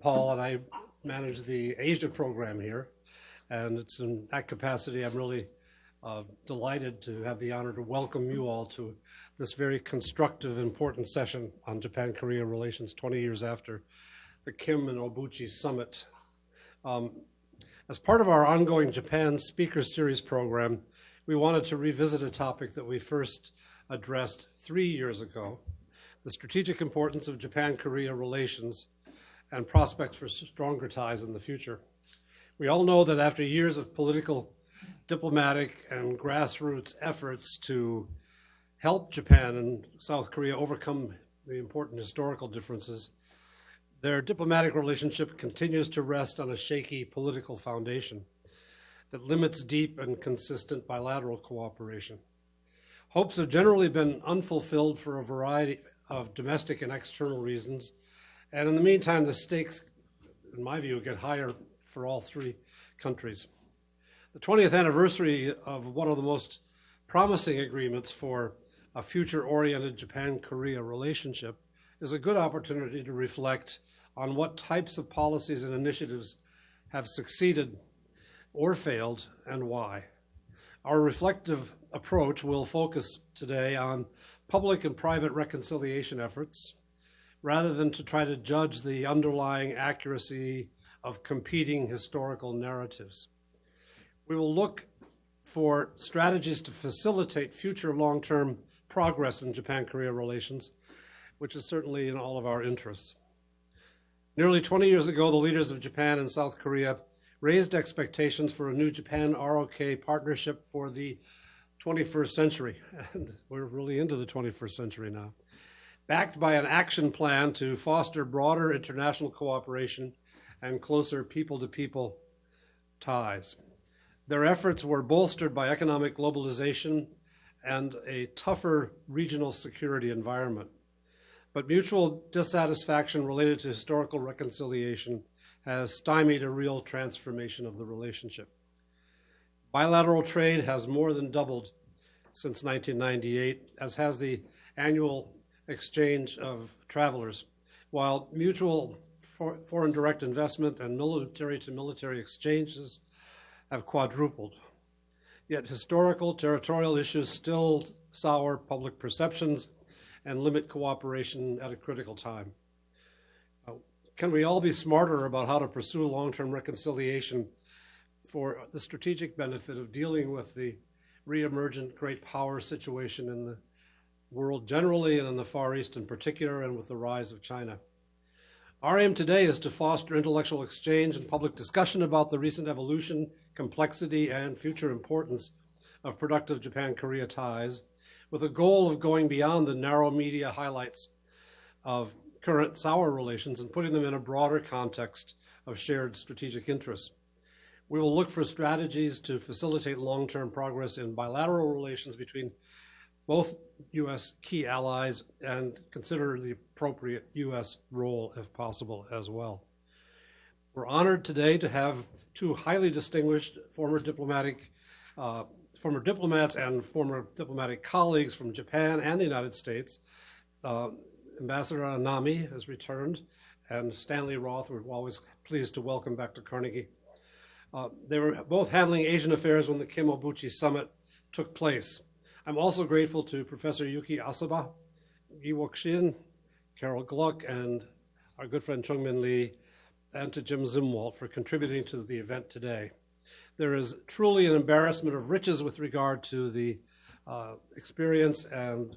Paul, and I manage the Asia program here. And it's in that capacity I'm really delighted to have the honor to welcome you all to this very constructive, important session on Japan-Korea relations 20 years after the Kim and Obuchi summit. As part of our ongoing Japan Speaker Series program, we wanted to revisit a topic that we first addressed 3 years ago, the strategic importance of Japan-Korea relations and prospects for stronger ties in the future. We all know that after years of political, diplomatic, and grassroots efforts to help Japan and South Korea overcome the important historical differences, their diplomatic relationship continues to rest on a shaky political foundation that limits deep and consistent bilateral cooperation. Hopes have generally been unfulfilled for a variety of domestic and external reasons, and in the meantime, the stakes, in my view, get higher for all three countries. The 20th anniversary of one of the most promising agreements for a future-oriented Japan-Korea relationship is a good opportunity to reflect on what types of policies and initiatives have succeeded or failed and why. Our reflective approach will focus today on public and private reconciliation efforts, rather than to try to judge the underlying accuracy of competing historical narratives. We will look for strategies to facilitate future long-term progress in Japan-Korea relations, which is certainly in all of our interests. Nearly 20 years ago, the leaders of Japan and South Korea raised expectations for a new Japan-ROK partnership for the 21st century, and we're really into the 21st century now, backed by an action plan to foster broader international cooperation and closer people-to-people ties. Their efforts were bolstered by economic globalization and a tougher regional security environment. But mutual dissatisfaction related to historical reconciliation has stymied a real transformation of the relationship. Bilateral trade has more than doubled since 1998, as has the annual exchange of travelers, while mutual foreign direct investment and military-to-military exchanges have quadrupled. Yet historical territorial issues still sour public perceptions and limit cooperation at a critical time. Can we all be smarter about how to pursue long-term reconciliation for the strategic benefit of dealing with the re-emergent great power situation in the world generally and in the Far East in particular, and with the rise of China? Our aim today is to foster intellectual exchange and public discussion about the recent evolution, complexity, and future importance of productive Japan-Korea ties, with a goal of going beyond the narrow media highlights of current sour relations and putting them in a broader context of shared strategic interests. We will look for strategies to facilitate long-term progress in bilateral relations between both U.S. key allies and consider the appropriate U.S. role, if possible, as well. We're honored today to have two highly distinguished former diplomats and former diplomatic colleagues from Japan and the United States. Ambassador Anami has returned, and Stanley Roth, we're always pleased to welcome back to Carnegie. They were both handling Asian affairs when the Kim-Obuchi summit took place. I'm also grateful to Professor Yuki Asaba, Gi-Wook, Carol Gluck, and our good friend Chung-Min Lee, and to Jim Zimwalt for contributing to the event today. There is truly an embarrassment of riches with regard to the experience and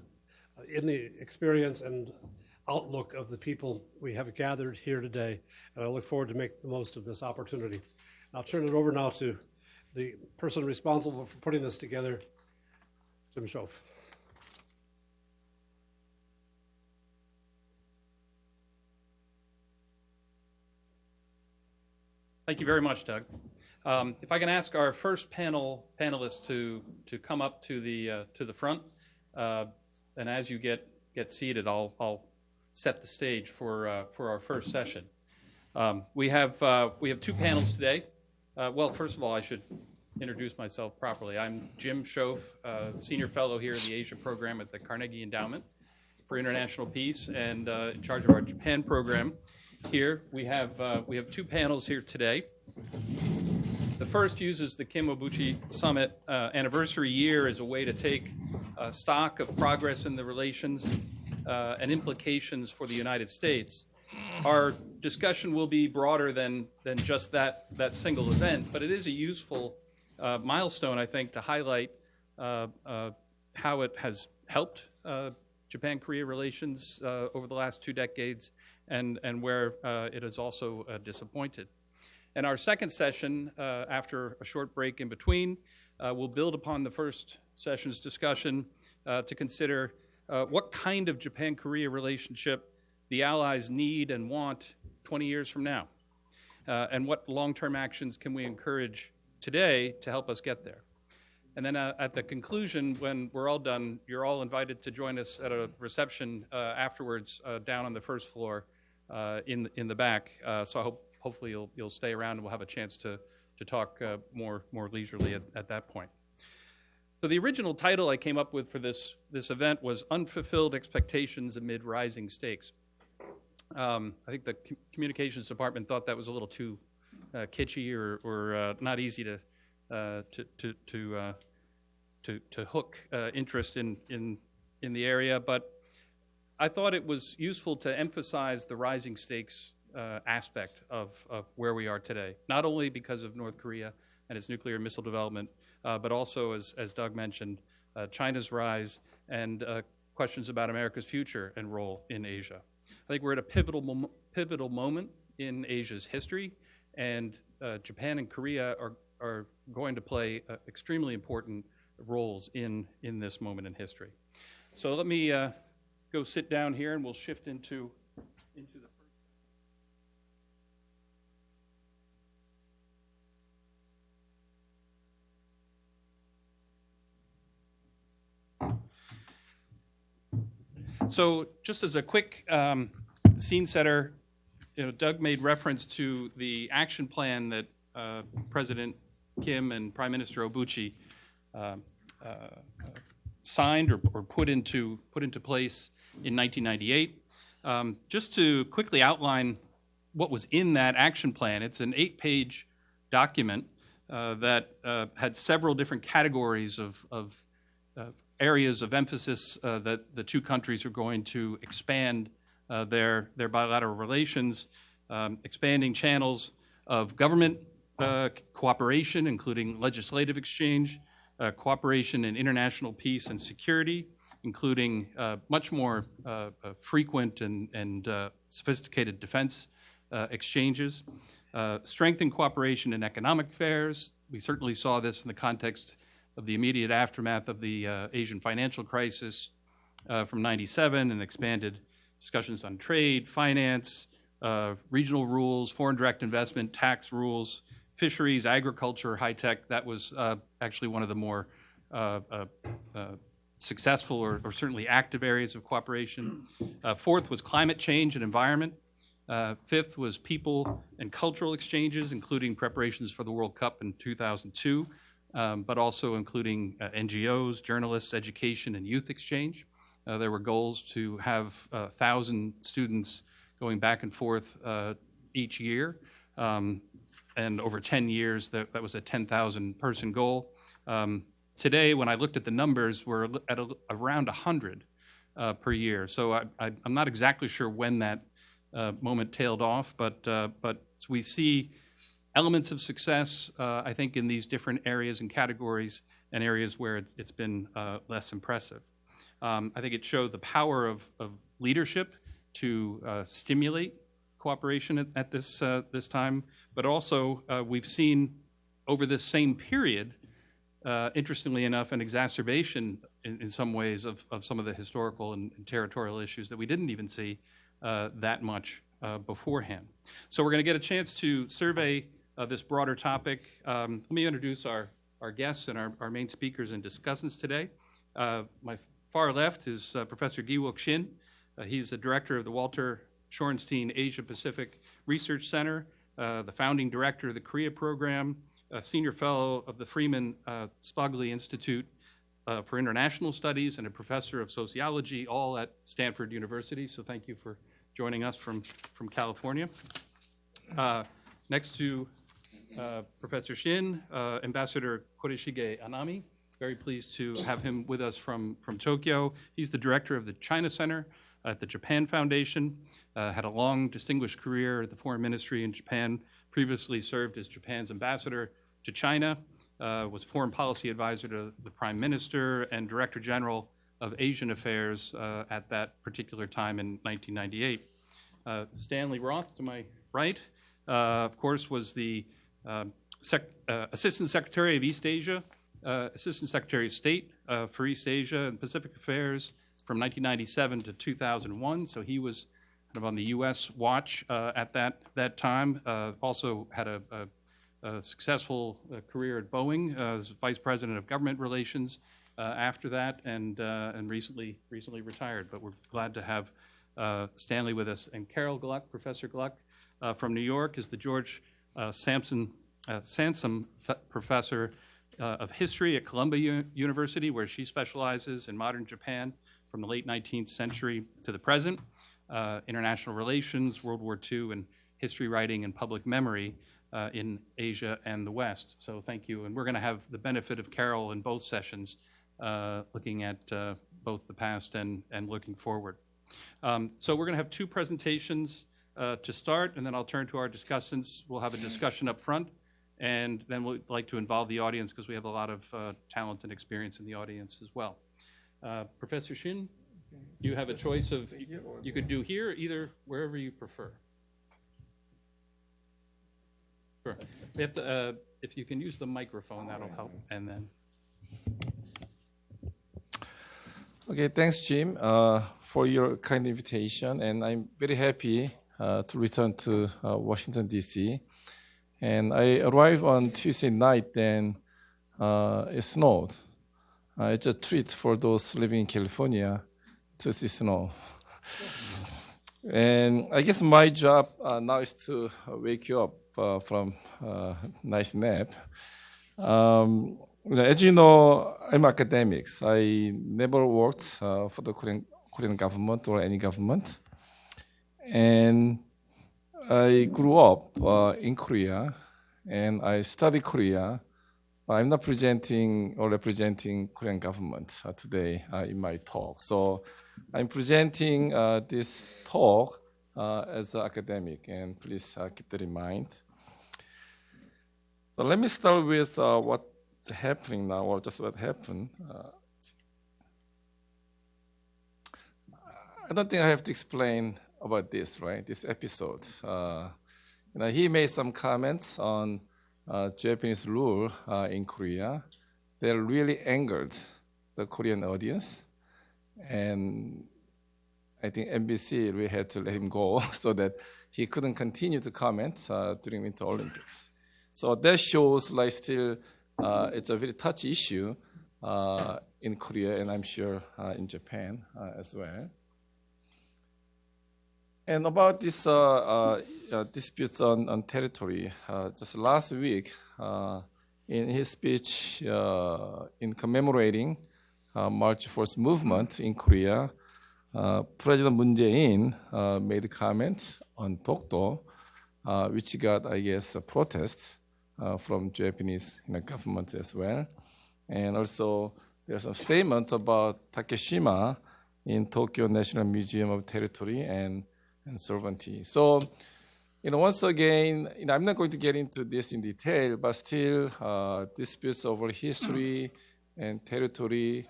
outlook of the people we have gathered here today, and I look forward to make the most of this opportunity. I'll turn it over now to the person responsible for putting this together, Jim Schoaf. Thank you very much, Doug. If I can ask our first panelists to come up to the front, and as you get seated, I'll set the stage for our first session. We have two panels today. Well, first of all, I should introduce myself properly. I'm Jim Schoaf, Senior Fellow here in the Asia Program at the Carnegie Endowment for International Peace, and in charge of our Japan program. here. We have two panels here today. The first uses the Kim-Obuchi Summit anniversary year as a way to take stock of progress in the relations and implications for the United States. Our discussion will be broader than just that single event, but it is a useful milestone, I think, to highlight how it has helped Japan-Korea relations over the last 2 decades and where it has also disappointed. And our second session, after a short break in between, will build upon the first session's discussion to consider what kind of Japan-Korea relationship the Allies need and want 20 years from now, and what long-term actions can we encourage today to help us get there. And then at the conclusion, when we're all done, you're all invited to join us at a reception afterwards down on the first floor in the back. So hopefully you'll stay around and we'll have a chance to talk more leisurely at that point. So the original title I came up with for this event was Unfulfilled Expectations Amid Rising Stakes. I think the communications department thought that was a little too kitschy or not easy to hook interest in the area, but I thought it was useful to emphasize the rising stakes aspect of where we are today, not only because of North Korea and its nuclear missile development, but also, as Doug mentioned, China's rise and questions about America's future and role in Asia. I think we're at a pivotal moment in Asia's history, and Japan and Korea are going to play extremely important roles in this moment in history. So let me go sit down here, and we'll shift into the So just as a quick scene setter, Doug made reference to the action plan that President Kim and Prime Minister Obuchi signed or put into place in 1998. Just to quickly outline what was in that action plan, it's an 8-page document that had several different categories of areas of emphasis that the two countries are going to expand their bilateral relations, expanding channels of government cooperation, including legislative exchange, cooperation in international peace and security, including much more frequent and sophisticated defense exchanges, strengthen cooperation in economic affairs. We certainly saw this in the context of the immediate aftermath of the Asian financial crisis from '97, and expanded discussions on trade, finance, regional rules, foreign direct investment, tax rules, fisheries, agriculture, high-tech. That was actually one of the more successful or certainly active areas of cooperation. Fourth was climate change and environment. Fifth was people and cultural exchanges, including preparations for the World Cup in 2002, but also including NGOs, journalists, education, and youth exchange. There were goals to have 1,000 students going back and forth each year. And over 10 years, that was a 10,000 person goal. Today, when I looked at the numbers, we're at around 100 per year. So I'm not exactly sure when that moment tailed off, but we see elements of success, I think, in these different areas and categories, and areas where it's been less impressive. I think it showed the power of leadership to stimulate cooperation at this time, but also we've seen over this same period, interestingly enough, an exacerbation in some ways of some of the historical and territorial issues that we didn't even see that much beforehand. So we're going to get a chance to survey this broader topic. Let me introduce our guests and our main speakers and discussants today. My far left is Professor Gi-Wook Shin. He's the director of the Walter Shorenstein Asia Pacific Research Center, the founding director of the Korea Program, a senior fellow of the Freeman Spogli Institute for International Studies, and a professor of sociology, all at Stanford University. So thank you for joining us from California. Next to Professor Shin, Ambassador Koreshige Anami. Very pleased to have him with us from Tokyo. He's the director of the China Center at the Japan Foundation, had a long distinguished career at the Foreign Ministry in Japan, previously served as Japan's ambassador to China, was foreign policy advisor to the Prime Minister and Director General of Asian Affairs at that particular time in 1998. Stanley Roth, to my right, of course, was the Assistant Secretary of East Asia, Assistant Secretary of State for East Asia and Pacific Affairs from 1997 to 2001. So he was kind of on the U.S. watch at that time. Also had a successful career at Boeing as Vice President of Government Relations after that, and recently retired. But we're glad to have Stanley with us. And Carol Gluck, Professor Gluck from New York, is the George Sansom Professor of History at Columbia University, where she specializes in modern Japan from the late 19th century to the present, international relations, World War II, and history writing and public memory in Asia and the West. So thank you. And we're going to have the benefit of Carol in both sessions, looking at both the past and looking forward. So we're going to have two presentations to start, and then I'll turn to our discussants. We'll have a discussion up front, and then we'd like to involve the audience because we have a lot of talent and experience in the audience as well. Professor Shin, you have a choice of, you could do here, either wherever you prefer. Sure. We have to, if you can use the microphone, that'll help, and then. Okay, thanks, Jim, for your kind invitation, and I'm very happy to return to Washington, D.C. And I arrived on Tuesday night, and it snowed. It's a treat for those living in California to see snow. And I guess my job now is to wake you up from a nice nap. As you know, I'm academics. I never worked for the Korean government or any government. And I grew up in Korea, and I studied Korea. I'm not presenting or representing Korean government today in my talk. So I'm presenting this talk as an academic, and please keep that in mind. So let me start with what's happening now, or just what happened. I don't think I have to explain about this, right? This episode. He made some comments on Japanese rule in Korea that really angered the Korean audience, and I think NBC really had to let him go so that he couldn't continue to comment during Winter Olympics. So that shows like still it's a very touchy issue in Korea, and I'm sure in Japan as well. And about this disputes on territory, just last week, in his speech in commemorating March 1st movement in Korea, President Moon Jae-in made a comment on Dokdo, which got, I guess, a protest from Japanese government as well. And also, there's a statement about Takeshima in Tokyo National Museum of Territory and sovereignty. So, once again, I'm not going to get into this in detail, but still, disputes over history and territory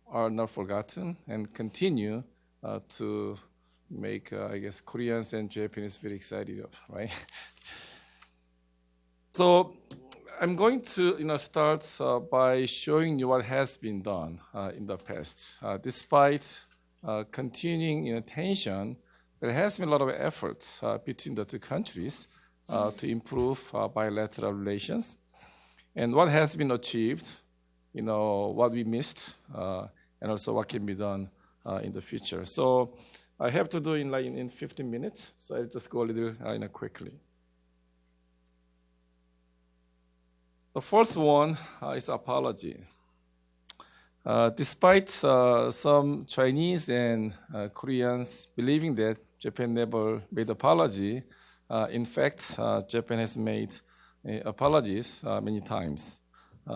are not forgotten and continue to make, I guess, Koreans and Japanese very excited, right? So, I'm going to, start by showing you what has been done in the past, despite continuing tension. There has been a lot of effort between the two countries to improve bilateral relations. And what has been achieved, what we missed, and also what can be done in the future. So I have to do in 15 minutes, so I'll just go a little quickly. The first one is apology. Despite some Chinese and Koreans believing that Japan never made apology. In fact, Japan has made apologies many times. In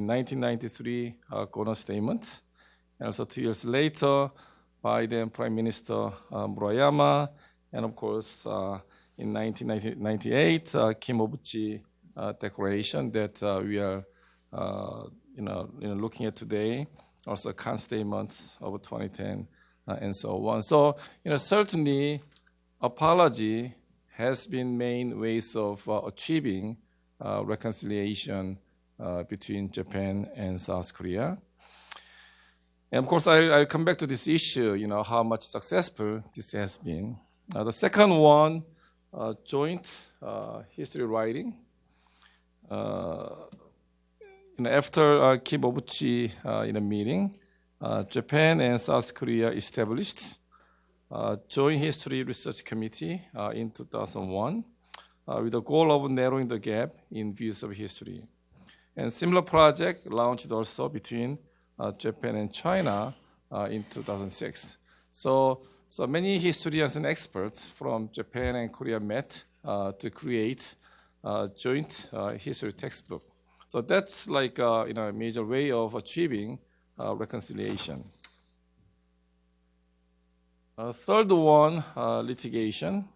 1993, Kono statement, and also 2 years later, by then Prime Minister Murayama, and of course, in 1998, Kim-Obuchi Declaration that we are, looking at today, also Khan statements of 2010, and so on. So, certainly, apology has been main ways of achieving reconciliation between Japan and South Korea. And of course, I'll come back to this issue, how much successful this has been. The second one, joint history writing. After Kim-Obuchi meeting, Japan and South Korea established Joint History Research Committee in 2001 with the goal of narrowing the gap in views of history. And similar project launched also between Japan and China in 2006. So many historians and experts from Japan and Korea met to create a joint history textbook. So that's like a major way of achieving reconciliation. Third one, litigation.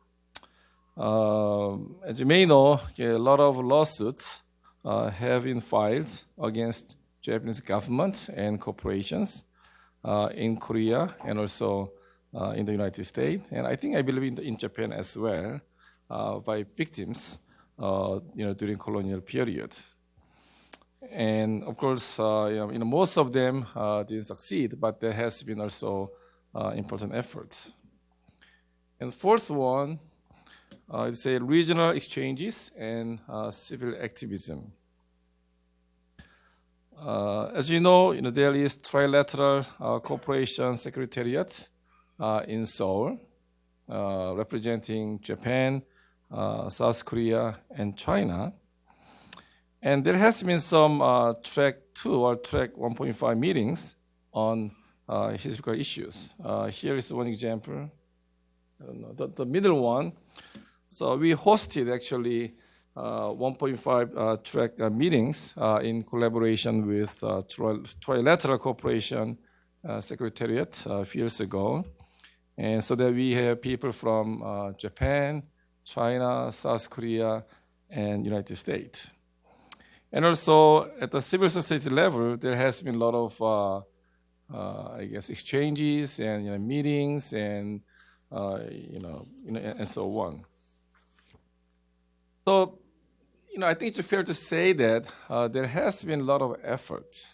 As you may know, a lot of lawsuits have been filed against Japanese government and corporations in Korea and also in the United States, and I believe in Japan as well, by victims, during colonial period. And of course, most of them didn't succeed, but there has been also important efforts. And fourth one, is regional exchanges and civil activism. As you know, there is Trilateral Cooperation Secretariat in Seoul, representing Japan, South Korea, and China. And there has been some track 2 or track 1.5 meetings on historical issues. Here is one example. The middle one. So we hosted actually 1.5 track meetings in collaboration with Trilateral Cooperation Secretariat a few years ago. And so that we have people from Japan, China, South Korea, and United States. And also at the civil society level, there has been a lot of, exchanges and meetings and and so on. So, I think it's fair to say that there has been a lot of effort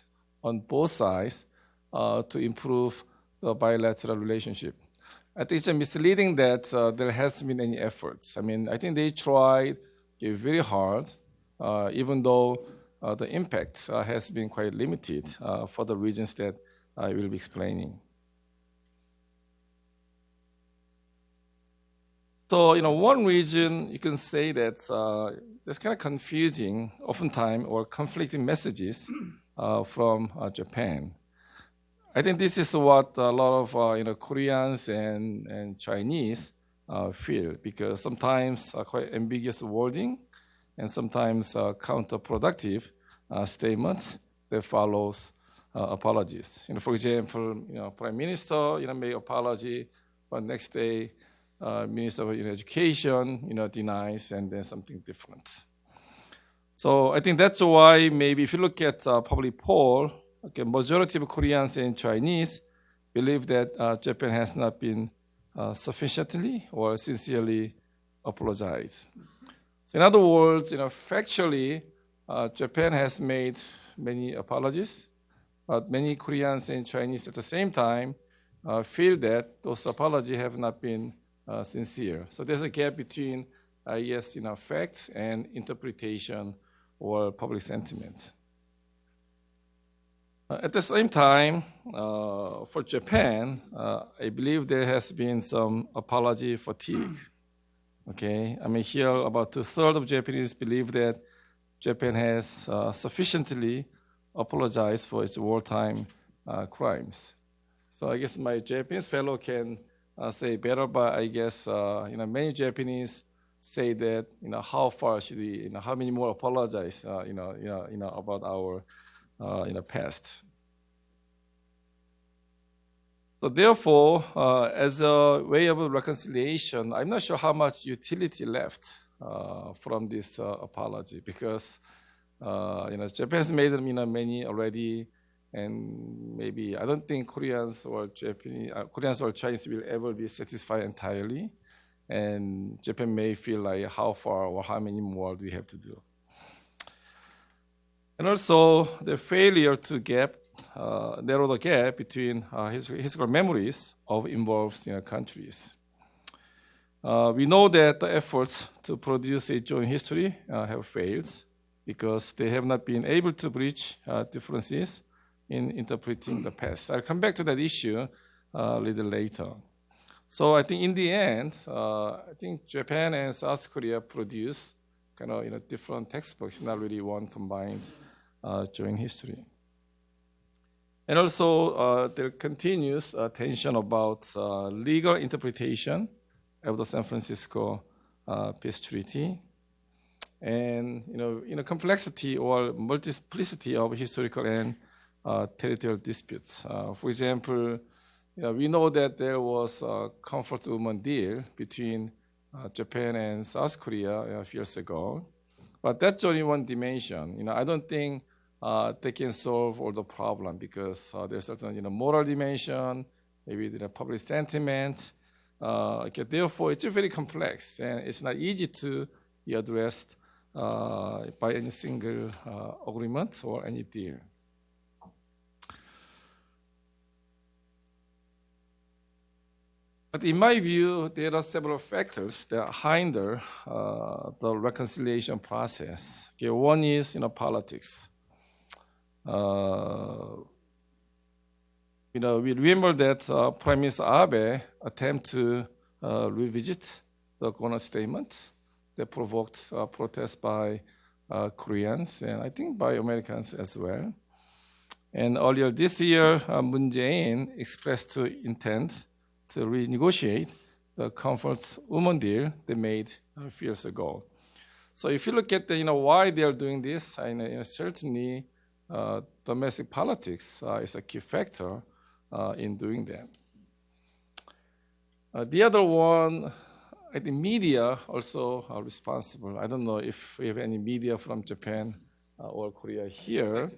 on both sides to improve the bilateral relationship. I think it's misleading that there hasn't been any efforts. I think they tried very hard, even though the impact has been quite limited for the reasons that I will be explaining. So, one reason you can say that there's kind of confusing, oftentimes, or conflicting messages from Japan. I think this is what a lot of Koreans and Chinese feel, because sometimes quite ambiguous wording and sometimes counterproductive statements that follows apologies. For example, Prime Minister made apology, but next day Minister of Education denies, and then something different. So I think that's why maybe if you look at public poll, majority of Koreans and Chinese believe that Japan has not been sufficiently or sincerely apologized. So in other words, factually, Japan has made many apologies, but many Koreans and Chinese at the same time feel that those apologies have not been sincere. So there's a gap between, facts and interpretation or public sentiment. At the same time, for Japan, I believe there has been some apology fatigue. Okay, here about 2/3 of Japanese believe that Japan has sufficiently apologized for its wartime crimes. So I guess my Japanese fellow can say better, but I guess many Japanese say that how far should we, how many more apologize, about our past. So therefore, as a way of reconciliation, I'm not sure how much utility left from this apology, because Japan has made many already, and maybe I don't think Koreans or Chinese will ever be satisfied entirely, and Japan may feel like how far or how many more do we have to do. And also the failure to narrow the gap between historical memories of involved countries. We know that the efforts to produce a joint history have failed because they have not been able to bridge differences in interpreting the past. I'll come back to that issue a little later. So I think in the end, I think Japan and South Korea produce different textbooks, not really one combined joint history. And also, there continues tension about legal interpretation of the San Francisco Peace Treaty, and complexity or multiplicity of historical and territorial disputes. For example, we know that there was a comfort woman deal between Japan and South Korea a few years ago, but that's only one dimension. I don't think they can solve all the problem, because there's certain moral dimension, maybe the public sentiment. Therefore, it's very complex, and it's not easy to be addressed by any single agreement or any deal. But in my view, there are several factors that hinder the reconciliation process. One is politics. We remember that Prime Minister Abe attempted to revisit the Gono statement that provoked protests by Koreans, and I think by Americans as well. And earlier this year, Moon Jae-in expressed to intent to renegotiate the comfort woman deal they made a few years ago. So if you look at why they are doing this, certainly domestic politics is a key factor in doing that. The other one, I think media also are responsible. I don't know if we have any media from Japan or Korea here,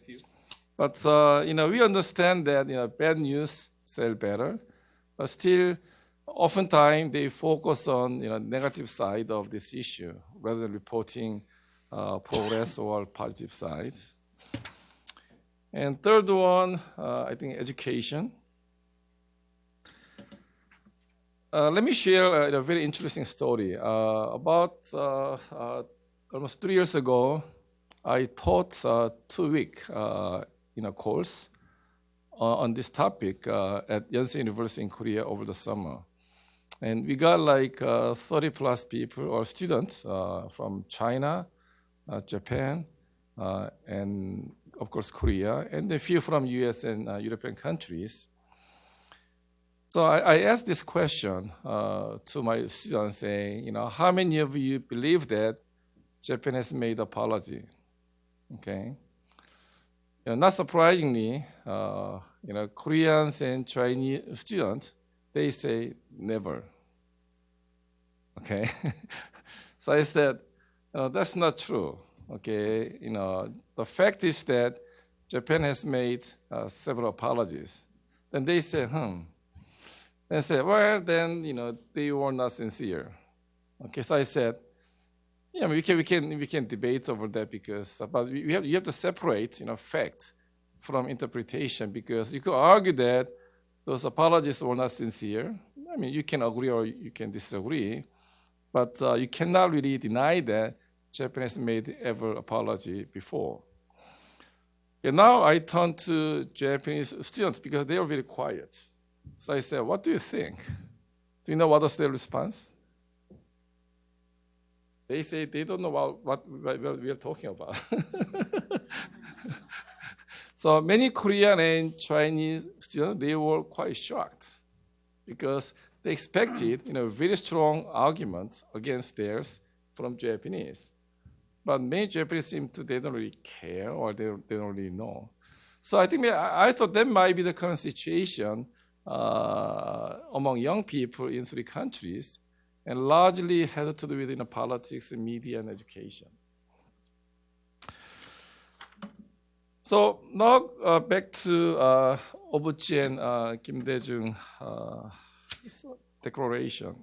but we understand that bad news sell better, but still, oftentimes they focus on negative side of this issue rather than reporting progress or positive sides. And third one, I think education. Let me share a very interesting story. About almost 3 years ago, I taught a 2-week course on this topic at Yonsei University in Korea over the summer. And we got like 30 plus people or students from China, Japan, and of course Korea, and a few from US and European countries. So I asked this question to my students, saying, how many of you believe that Japan has made apology? Okay. Not surprisingly, Koreans and Chinese students, they say never. Okay. So I said, that's not true. Okay. The fact is that Japan has made several apologies. Then they say, They said, well, then, they were not sincere. Okay. So I said, yeah, we can debate over that, because but you have to separate fact from interpretation, because you could argue that those apologies were not sincere. I mean, you can agree or you can disagree, but you cannot really deny that Japan has made ever apology before. And now I turn to Japanese students because they are very quiet. So I said, what do you think? Do you know what was their response? They say they don't know what we are talking about. So many Korean and Chinese students, they were quite shocked, because they expected, very strong argument against theirs from Japanese. But many Japanese they don't really care, or they don't really know. So I think I thought that might be the current situation among young people in 3 countries, and largely has to do with politics, media, and education. So now back to Obuchi and Kim Dae-Jung Declaration.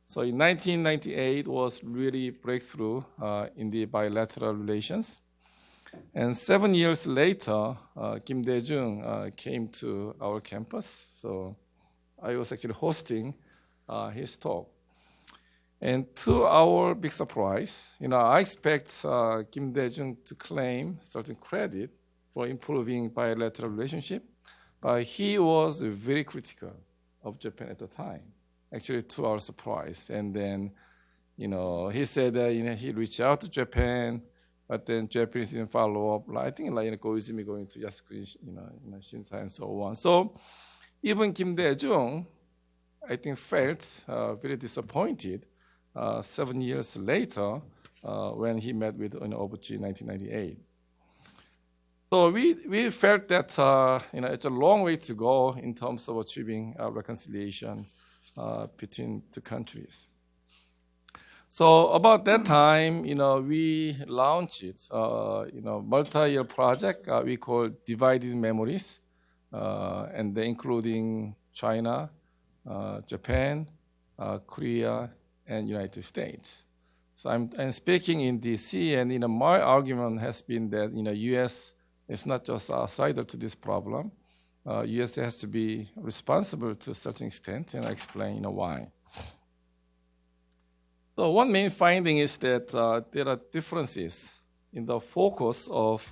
So in 1998 was really breakthrough in the bilateral relations. And 7 years later, Kim Dae-Jung came to our campus. So I was actually hosting his talk. And to our big surprise, I expect Kim Dae-Jung to claim certain credit for improving bilateral relationship, but he was very critical of Japan at the time, actually to our surprise. And then, he said that he reached out to Japan, but then Japanese didn't follow up. I think Koizumi going to Yasukuni, Shinsai and so on. So even Kim Dae-Jung, I think, felt very disappointed 7 years later when he met with Obuchi in 1998. So we felt that it's a long way to go in terms of achieving reconciliation between 2 countries. So about that time, we launched multi-year project we call Divided Memories, and including China, Japan, Korea, and United States. So I'm speaking in DC, and my argument has been that U.S. is not just outsider to this problem. U.S. has to be responsible to a certain extent, and I explain why. So one main finding is that there are differences in the focus of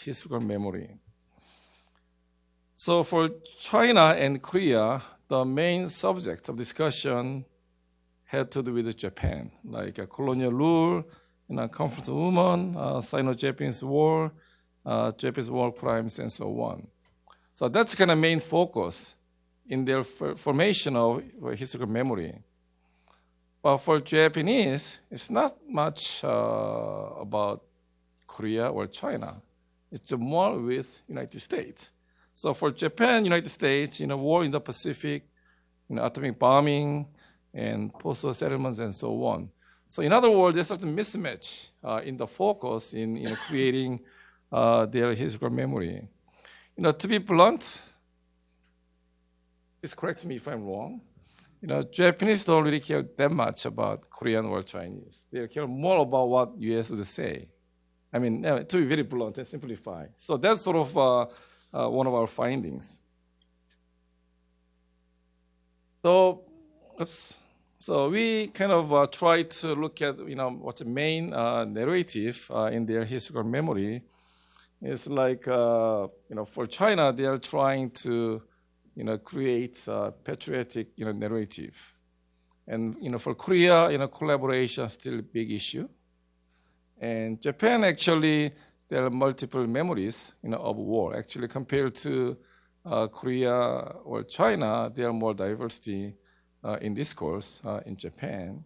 historical memory. So for China and Korea, the main subject of discussion had to do with Japan, like colonial rule, conflict of women, Sino-Japanese war, Japanese war crimes, and so on. So that's kind of main focus in their formation of historical memory. But for Japanese, it's not much about Korea or China. It's more with United States. So for Japan, United States, war in the Pacific, atomic bombing, and postal settlements, and so on. So in other words, there's a certain mismatch in the focus in creating their historical memory. To be blunt, please correct me if I'm wrong. Japanese don't really care that much about Korean or Chinese. They care more about what U.S. would say. I mean, to be very blunt and simplify. So that's sort of one of our findings. So we kind of try to look at what's the main narrative in their historical memory. It's like for China, they are trying to create a patriotic narrative, and for Korea, collaboration is still a big issue. And Japan, actually, there are multiple memories of war. Actually, compared to Korea or China, there are more diversity in discourse in Japan.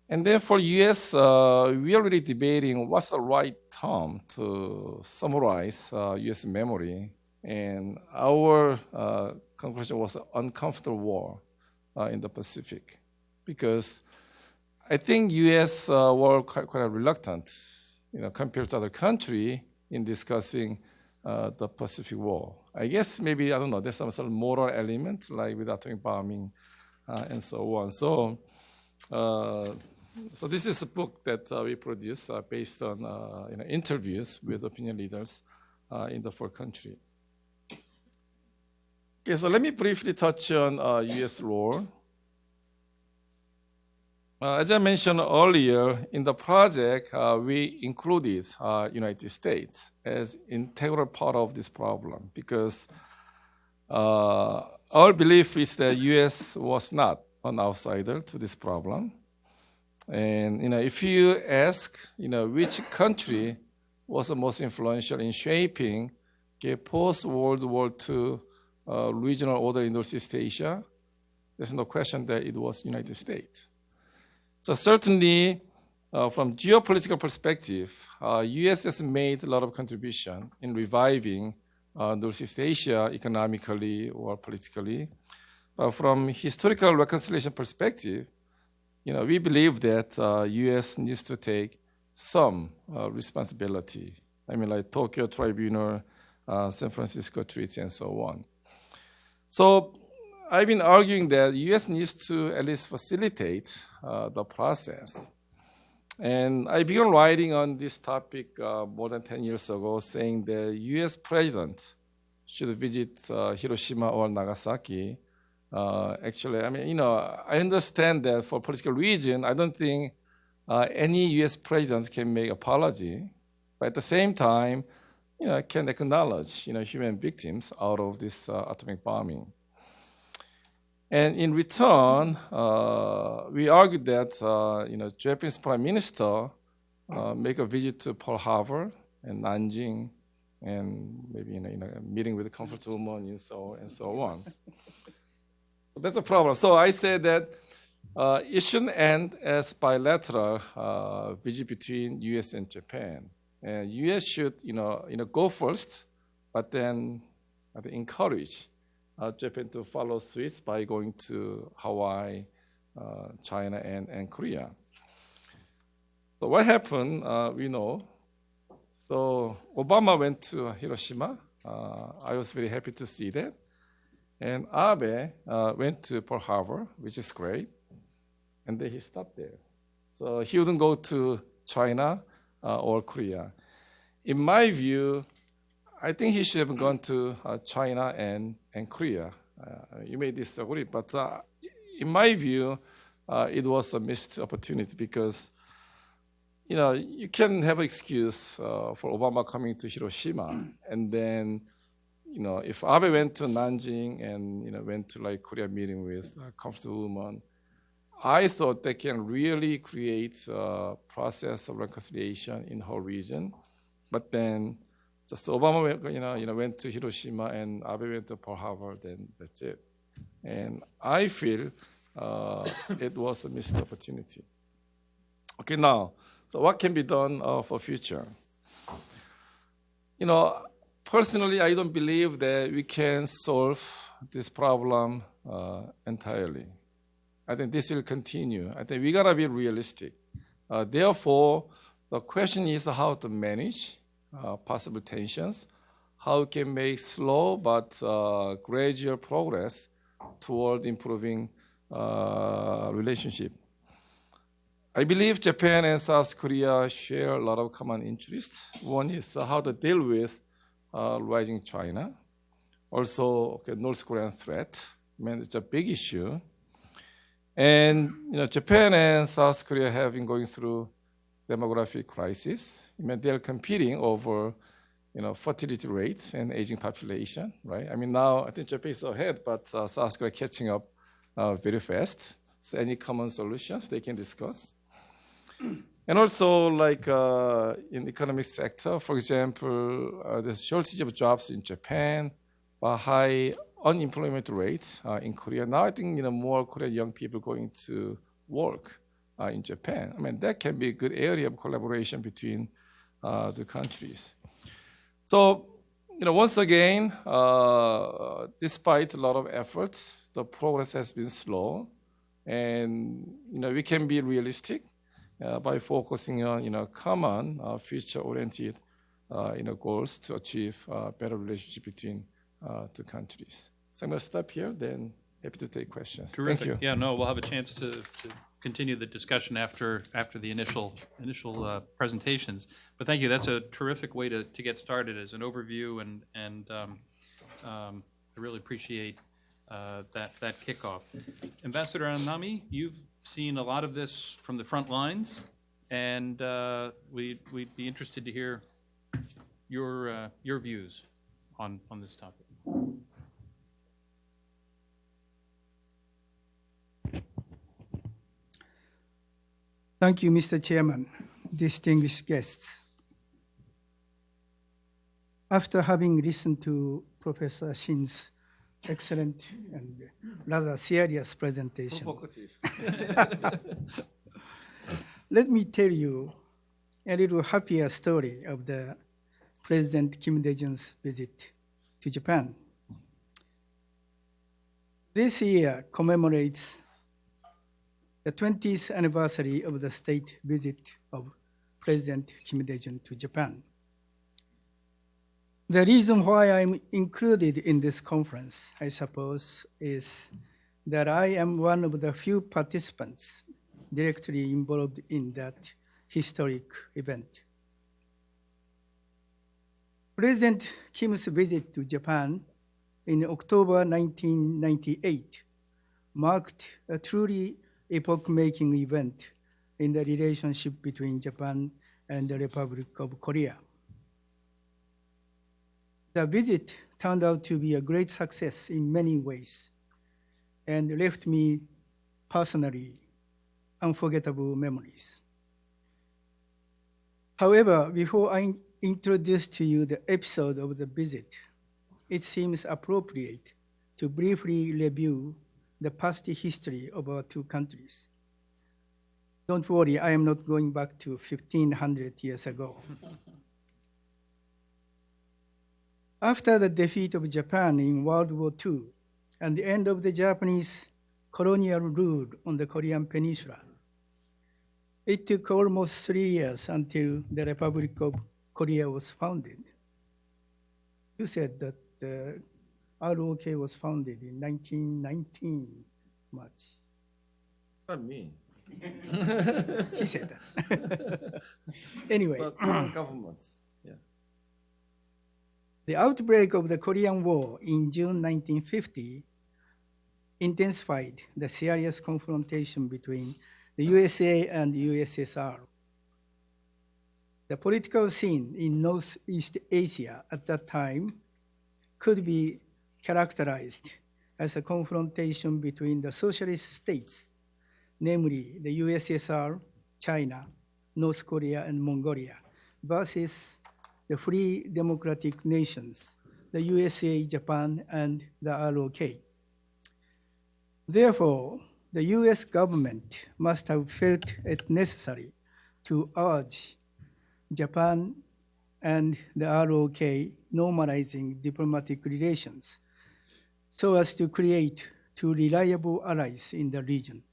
And then for U.S., we are really debating what's the right term to summarize U.S. memory. And our conclusion was uncomfortable war in the Pacific, because I think U.S. were quite reluctant, compared to other countries in discussing the Pacific War. I guess maybe, I don't know, there's some sort of moral element, like with atomic bombing and so on. So this is a book that we produced based on interviews with opinion leaders in the 4 countries. Okay, so let me briefly touch on U.S. role. As I mentioned earlier, in the project, we included United States as integral part of this problem, because our belief is that U.S. was not an outsider to this problem. And if you ask, which country was the most influential in shaping post-World War II regional order in Northeast Asia, there's no question that it was United States. So certainly, from geopolitical perspective, U.S. has made a lot of contribution in reviving Northeast Asia economically or politically. From historical reconciliation perspective, we believe that U.S. needs to take some responsibility. I mean, like Tokyo Tribunal, San Francisco Treaty, and so on. So I've been arguing that U.S. needs to at least facilitate the process. And I began writing on this topic more than 10 years ago, saying the U.S. president should visit Hiroshima or Nagasaki. Actually, I mean, I understand that for political reason, I don't think any U.S. president can make apology. But at the same time, can acknowledge, human victims out of this atomic bombing. And in return, we argued that, Japanese Prime Minister make a visit to Pearl Harbor and Nanjing, and maybe a meeting with the comfort woman and so on. That's a problem. So I said that it shouldn't end as bilateral visit between U.S. and Japan. And U.S. should, go first, but then encourage Japan to follow suit by going to Hawaii, China, and Korea. So what happened, we know. So Obama went to Hiroshima. I was very happy to see that. And Abe went to Pearl Harbor, which is great. And then he stopped there. So he wouldn't go to China or Korea. In my view, I think he should have gone to China and Korea. You may disagree, but in my view, it was a missed opportunity because, you can have an excuse for Obama coming to Hiroshima, and then, if Abe went to Nanjing and went to Korea meeting with a comfortable woman, I thought they can really create a process of reconciliation in the whole region. But then, just Obama went to Hiroshima and Abe went to Pearl Harbor. Then that's it. And I feel it was a missed opportunity. Okay, now, so what can be done for future? Personally, I don't believe that we can solve this problem entirely. I think this will continue. I think we gotta be realistic. Therefore, the question is how to manage possible tensions, how we can make slow but gradual progress toward improving relationship. I believe Japan and South Korea share a lot of common interests. One is how to deal with rising China. Also, North Korean threat. It's a big issue. And Japan and South Korea have been going through demographic crisis. They're competing over fertility rate and aging population, right? Now I think Japan is ahead, but South Korea catching up very fast. So any common solutions they can discuss. And also, in economic sector, for example, there's shortage of jobs in Japan, but high unemployment rate in Korea. Now I think more Korean young people going to work in Japan. That can be a good area of collaboration between the countries. So, once again, despite a lot of efforts, the progress has been slow, and we can be realistic by focusing on common future-oriented goals to achieve better relationship between two countries. So I'm going to stop here. Then happy to take questions. Terrific. Thank you. Yeah, no, we'll have a chance to continue the discussion after the initial presentations. But thank you. That's a terrific way to get started as an overview, and I really appreciate that kickoff. Ambassador Anami, you've seen a lot of this from the front lines, and we'd be interested to hear your views on this topic. Thank you, Mr. Chairman, distinguished guests. After having listened to Professor Shin's excellent and rather serious presentation. Provocative. Let me tell you a little happier story of the President Kim Dae-Jung's visit to Japan. This year commemorates the 20th anniversary of the state visit of President Kim Dae-Jung to Japan. The reason why I'm included in this conference, I suppose, is that I am one of the few participants directly involved in that historic event. President Kim's visit to Japan in October 1998 marked a truly epoch-making event in the relationship between Japan and the Republic of Korea. The visit turned out to be a great success in many ways and left me personally unforgettable memories. However, before I introduce to you the episode of the visit, it seems appropriate to briefly review the past history of our two countries. Don't worry, I am not going back to 1500 years ago. After the defeat of Japan in World War II and the end of the Japanese colonial rule on the Korean Peninsula, it took almost 3 years until the Republic of Korea was founded. You said that the ROK was founded in 1919, March. Not me. He said that. Anyway. But government. Yeah. The outbreak of the Korean War in June 1950 intensified the serious confrontation between the USA and USSR. The political scene in Northeast Asia at that time could be characterized as a confrontation between the socialist states, namely the USSR, China, North Korea, and Mongolia, versus the free democratic nations, the USA, Japan, and the ROK. Therefore, the US government must have felt it necessary to urge Japan and the ROK normalizing diplomatic relations so as to create two reliable allies in the region.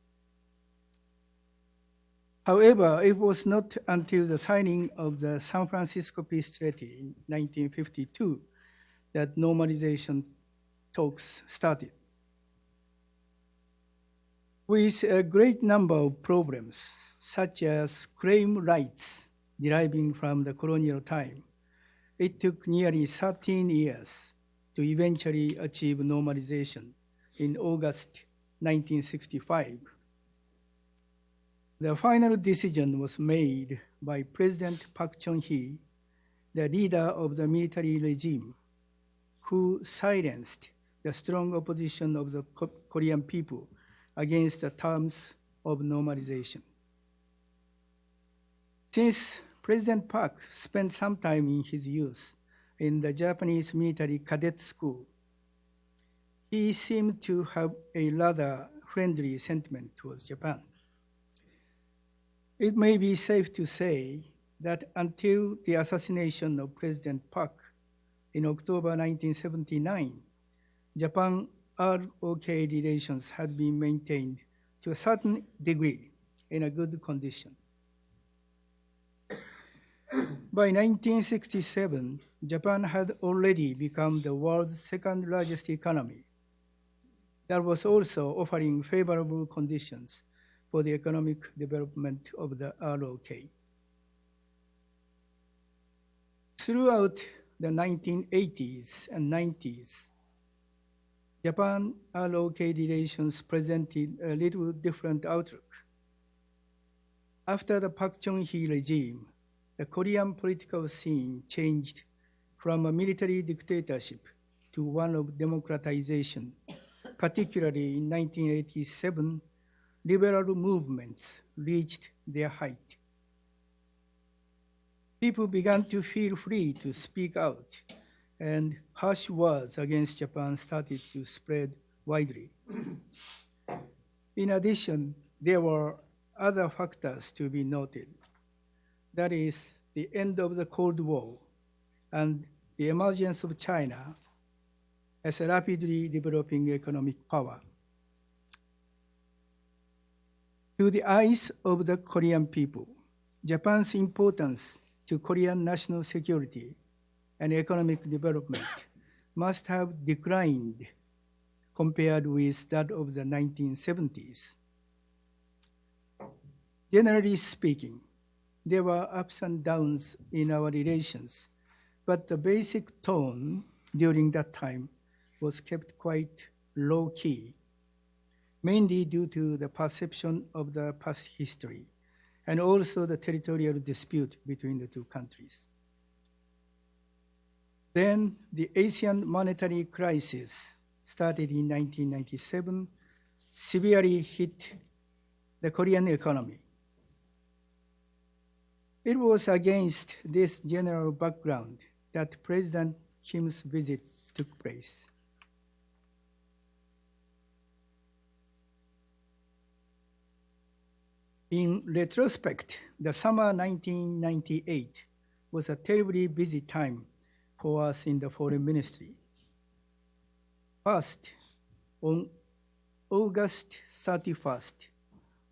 However, it was not until the signing of the San Francisco Peace Treaty in 1952 that normalization talks started. With a great number of problems, such as claim rights deriving from the colonial time, it took nearly 13 years to eventually achieve normalization in August 1965. The final decision was made by President Park Chung-hee, the leader of the military regime, who silenced the strong opposition of the Korean people against the terms of normalization. Since President Park spent some time in his youth in the Japanese military cadet school, he seemed to have a rather friendly sentiment towards Japan. It may be safe to say that until the assassination of President Park in October 1979, Japan-ROK relations had been maintained to a certain degree in a good condition. By 1967, Japan had already become the world's second largest economy that was also offering favorable conditions for the economic development of the ROK. Throughout the 1980s and 90s, Japan-ROK relations presented a little different outlook. After the Park Chung-hee regime, the Korean political scene changed from a military dictatorship to one of democratization. Particularly in 1987, liberal movements reached their height. People began to feel free to speak out and harsh words against Japan started to spread widely. In addition, there were other factors to be noted. That is, the end of the Cold War and the emergence of China as a rapidly developing economic power. To the eyes of the Korean people, Japan's importance to Korean national security and economic development must have declined compared with that of the 1970s. Generally speaking, there were ups and downs in our relations, but the basic tone during that time was kept quite low-key, mainly due to the perception of the past history and also the territorial dispute between the two countries. Then the Asian monetary crisis started in 1997, severely hit the Korean economy. It was against this general background that President Kim's visit took place. In retrospect, the summer 1998 was a terribly busy time for us in the foreign ministry. First, on August 31st,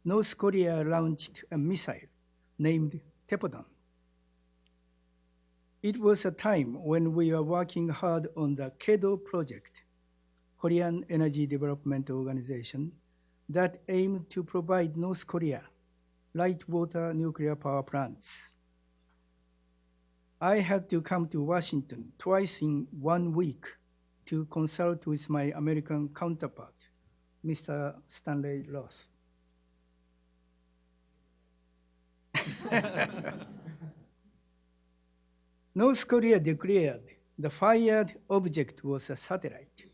North Korea launched a missile named Taepodon. It was a time when we were working hard on the KEDO project, Korean Energy Development Organization, that aimed to provide North Korea light water nuclear power plants. I had to come to Washington twice in 1 week to consult with my American counterpart, Mr. Stanley Roth. North Korea declared the fired object was a satellite,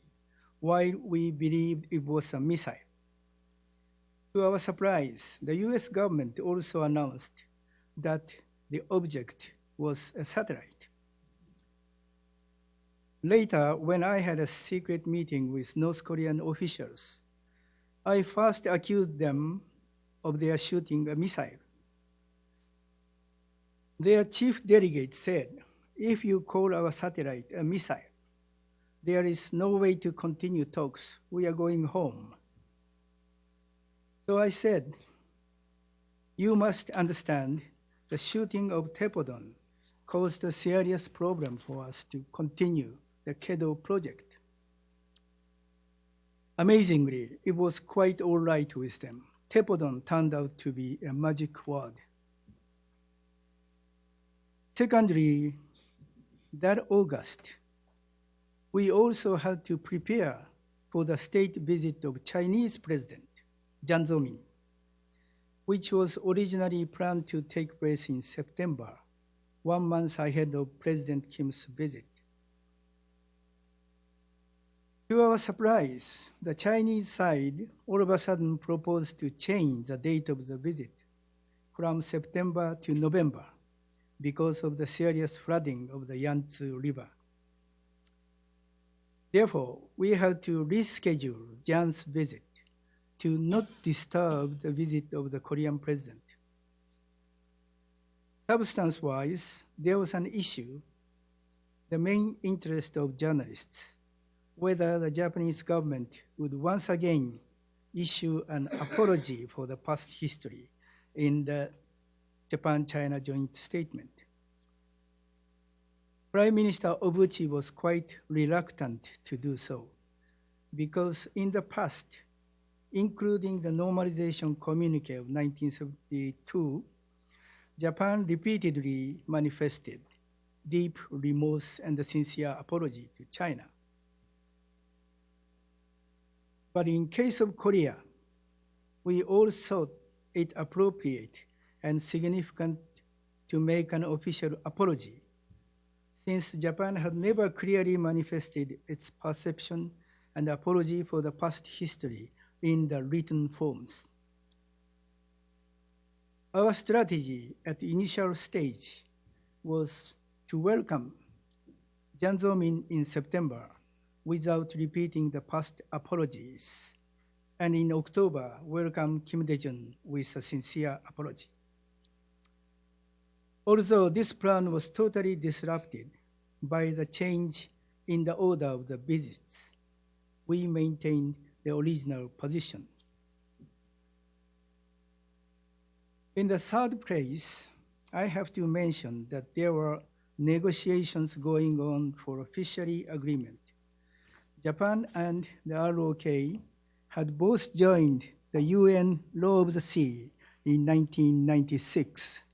while we believed it was a missile. To our surprise, the US government also announced that the object was a satellite. Later, when I had a secret meeting with North Korean officials, I first accused them of their shooting a missile. Their chief delegate said, "If you call our satellite a missile, there is no way to continue talks. We are going home." So I said, "You must understand the shooting of Taepodon caused a serious problem for us to continue the KEDO project." Amazingly, it was quite all right with them. Taepodon turned out to be a magic word. Secondly, that August, we also had to prepare for the state visit of Chinese President Jiang Zemin, which was originally planned to take place in September, 1 month ahead of President Kim's visit. To our surprise, the Chinese side all of a sudden proposed to change the date of the visit from September to November because of the serious flooding of the Yangtze River. Therefore, we had to reschedule Jiang's visit to not disturb the visit of the Korean president. Substance-wise, there was an issue, the main interest of journalists, whether the Japanese government would once again issue an apology for the past history in the Japan-China joint statement. Prime Minister Obuchi was quite reluctant to do so because in the past, including the normalization communique of 1972, Japan repeatedly manifested deep remorse and a sincere apology to China. But in case of Korea, we all thought it appropriate and significant to make an official apology, since Japan had never clearly manifested its perception and apology for the past history in the written forms. Our strategy at the initial stage was to welcome Jean Zemin in September without repeating the past apologies, and in October welcomed Kim Dae-Jung with a sincere apology. Although this plan was totally disrupted by the change in the order of the visits, we maintained the original position. In the third place, I have to mention that there were negotiations going on for a fishery agreement. Japan and the ROK had both joined the UN Law of the Sea in 1996.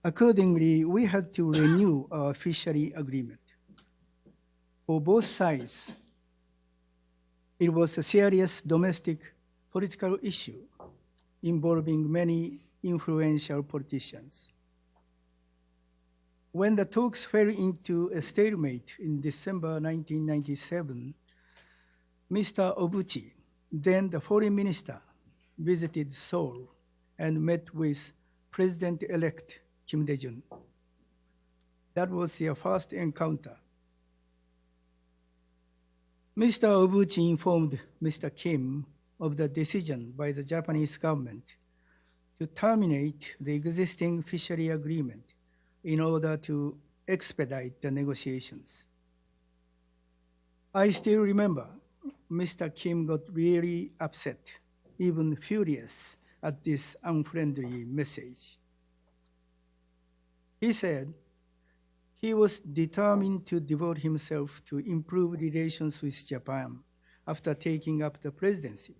Accordingly, we had to renew our fishery agreement. For both sides, it was a serious domestic political issue involving many influential politicians. When the talks fell into a stalemate in December 1997, Mr. Obuchi, then the foreign minister, visited Seoul and met with President-elect Kim Dae-Jung. That was their first encounter. Mr. Obuchi informed Mr. Kim of the decision by the Japanese government to terminate the existing fishery agreement in order to expedite the negotiations. I still remember Mr. Kim got really upset, even furious at this unfriendly message. He said he was determined to devote himself to improve relations with Japan after taking up the presidency.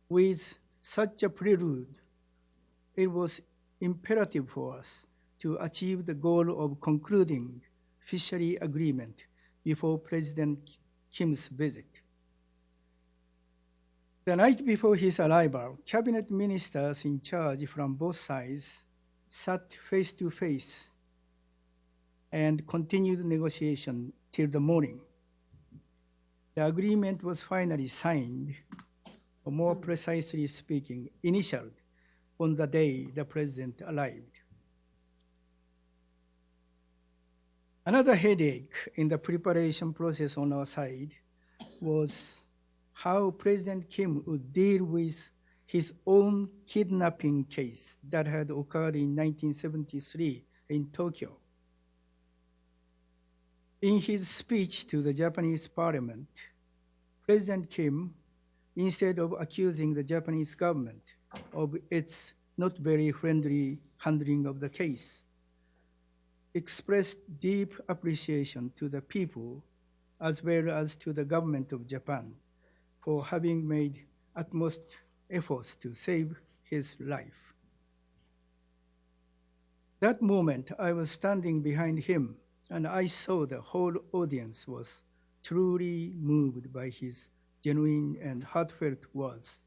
With such a prelude, it was imperative for us to achieve the goal of concluding fishery agreement before President Kim's visit. The night before his arrival, cabinet ministers in charge from both sides sat face to face and continued negotiation till the morning. The agreement was finally signed, or more precisely speaking, initialed on the day the president arrived. Another headache in the preparation process on our side was how President Kim would deal with his own kidnapping case that had occurred in 1973 in Tokyo. In his speech to the Japanese parliament, President Kim, instead of accusing the Japanese government of its not very friendly handling of the case, expressed deep appreciation to the people as well as to the government of Japan for having made utmost efforts to save his life. That moment, I was standing behind him, and I saw the whole audience was truly moved by his genuine and heartfelt words.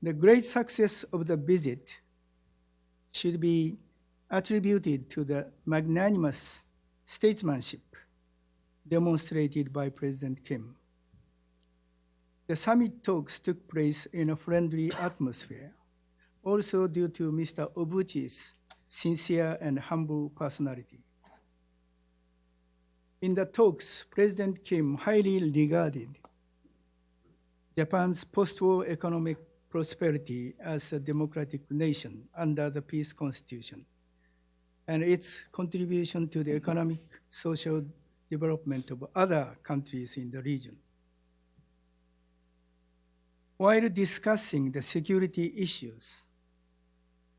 The great success of the visit should be attributed to the magnanimous statesmanship demonstrated by President Kim. The summit talks took place in a friendly atmosphere, also due to Mr. Obuchi's sincere and humble personality. In the talks, President Kim highly regarded Japan's post-war economic prosperity as a democratic nation under the peace constitution, and its contribution to the economic, social development of other countries in the region. While discussing the security issues,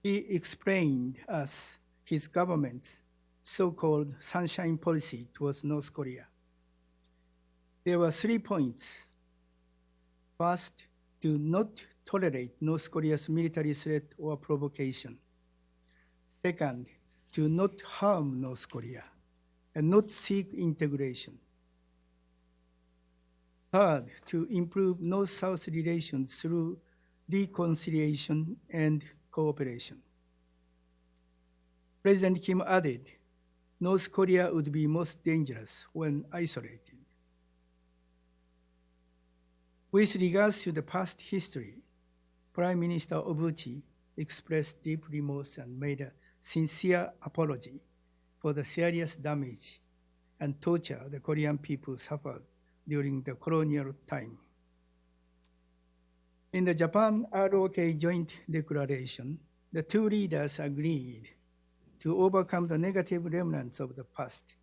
he explained us his government's so-called sunshine policy towards North Korea. There were 3 points. First, to not tolerate North Korea's military threat or provocation. Second, to not harm North Korea and not seek integration. Third, to improve North-South relations through reconciliation and cooperation. President Kim added, North Korea would be most dangerous when isolated. With regards to the past history, Prime Minister Obuchi expressed deep remorse and made a sincere apology for the serious damage and torture the Korean people suffered during the colonial time. In the Japan-ROK Joint Declaration, the two leaders agreed to overcome the negative remnants of the past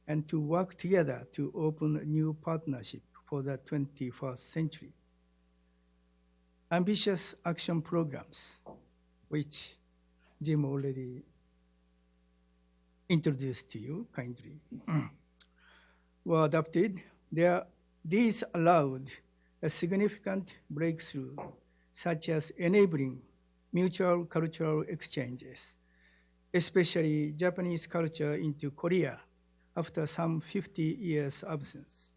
and to work together to open a new partnership for the 21st century. Ambitious action programs, which Jim already introduced to you kindly, were adopted. These allowed a significant breakthrough, such as enabling mutual cultural exchanges, especially Japanese culture into Korea after some 50 years' absence.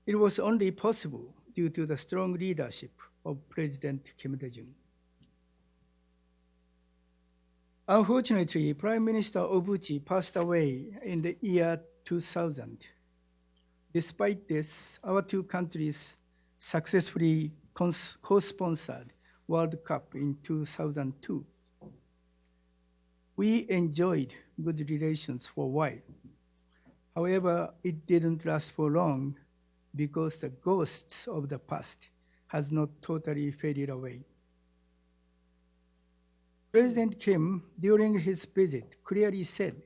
It was only possible due to the strong leadership of President Kim Dae-Jung. Unfortunately, Prime Minister Obuchi passed away in the year 2000. Despite this, our two countries successfully co-sponsored World Cup in 2002. We enjoyed good relations for a while. However, it didn't last for long because the ghosts of the past has not totally faded away. President Kim, during his visit, clearly said,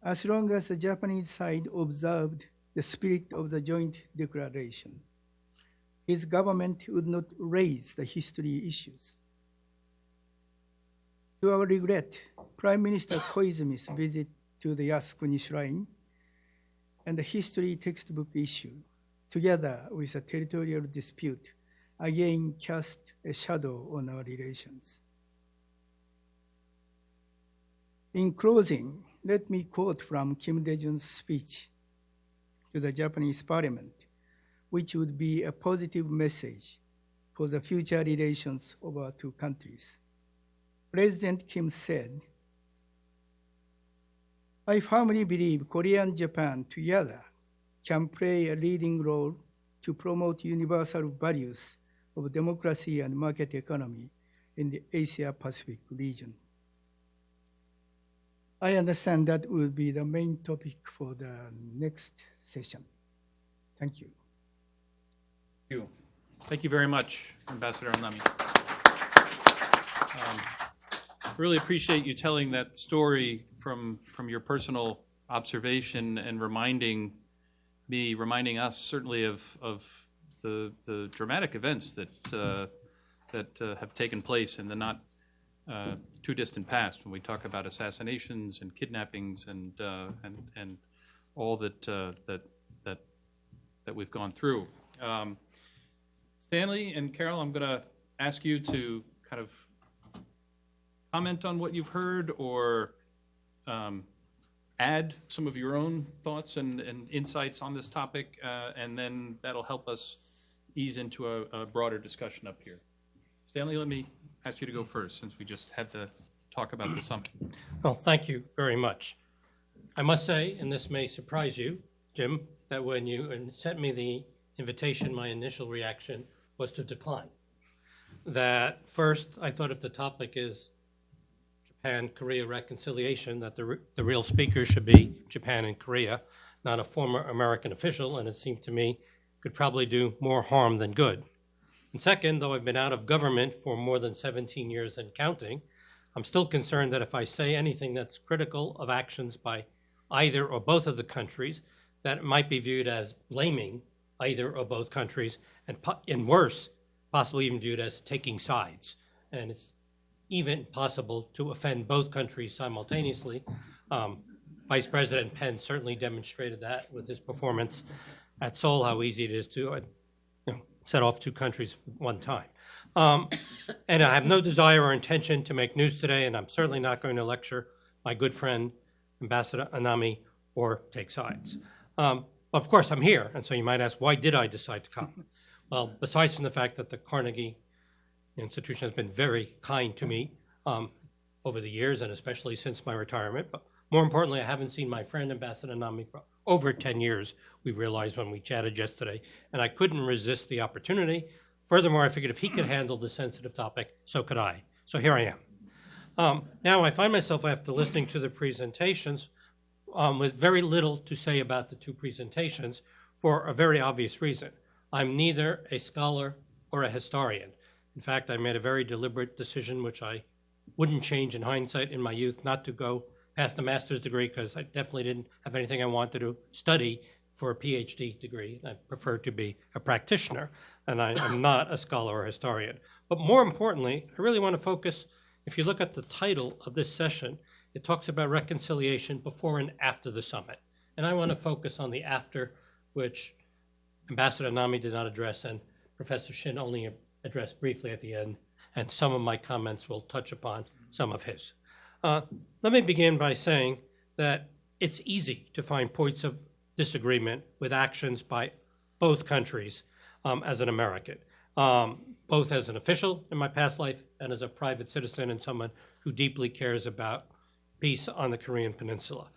as long as the Japanese side observed the spirit of the joint declaration, his government would not raise the history issues. To our regret, Prime Minister Koizumi's visit to the Yasukuni Shrine and the history textbook issue, together with a territorial dispute, again cast a shadow on our relations. In closing, let me quote from Kim Dae-jung's speech to the Japanese parliament, which would be a positive message for the future relations of our two countries. President Kim said, I firmly believe Korea and Japan together can play a leading role to promote universal values of democracy and market economy in the Asia-Pacific region. I understand that will be the main topic for the next session. Thank you. Thank you. Thank you very much, Ambassador Onami. Really appreciate you telling that story from your personal observation and reminding us certainly of the dramatic events that have taken place in the not too distant past when we talk about assassinations and kidnappings and all that we've gone through. Stanley and Carol, I'm going to ask you to kind of comment on what you've heard or add some of your own thoughts and insights on this topic, and then that'll help us ease into a broader discussion up here. Stanley, let me ask you to go first, since we just had to talk about the summit. Well, thank you very much. I must say, and this may surprise you, Jim, that when you sent me the invitation, my initial reaction was to decline. That first, I thought if the topic is Japan-Korea reconciliation, that the real speaker should be Japan and Korea, not a former American official, and it seemed to me could probably do more harm than good. And second, though I've been out of government for more than 17 years and counting, I'm still concerned that if I say anything that's critical of actions by either or both of the countries, that it might be viewed as blaming either or both countries, and worse, possibly even viewed as taking sides. And it's even possible to offend both countries simultaneously. Vice President Pence certainly demonstrated that with his performance at Seoul, how easy it is to set off two countries at one time. And I have no desire or intention to make news today, and I'm certainly not going to lecture my good friend, Ambassador Onami, or take sides. Of course, I'm here, and so you might ask, why did I decide to come? Well, besides from the fact that the Carnegie institution has been very kind to me over the years, and especially since my retirement, but more importantly, I haven't seen my friend, Ambassador Onami, for over 10 years, we realized when we chatted yesterday, and I couldn't resist the opportunity Furthermore, I figured if he could handle the sensitive topic, so could I. So here I am. Now I find myself, after listening to the presentations, with very little to say about the two presentations for a very obvious reason. I'm neither a scholar or a historian. In fact, I made a very deliberate decision, which I wouldn't change in hindsight in my youth, not to go past the master's degree, because I definitely didn't have anything I wanted to study for a PhD degree. I prefer to be a practitioner, and I am not a scholar or historian. But more importantly, I really want to focus, if you look at the title of this session, it talks about reconciliation before and after the summit. And I want to focus on the after, which Ambassador Nami did not address, and Professor Shin only addressed briefly at the end, and some of my comments will touch upon some of his. Let me begin by saying that it's easy to find points of disagreement with actions by both countries as an American, both as an official in my past life and as a private citizen and someone who deeply cares about peace on the Korean Peninsula.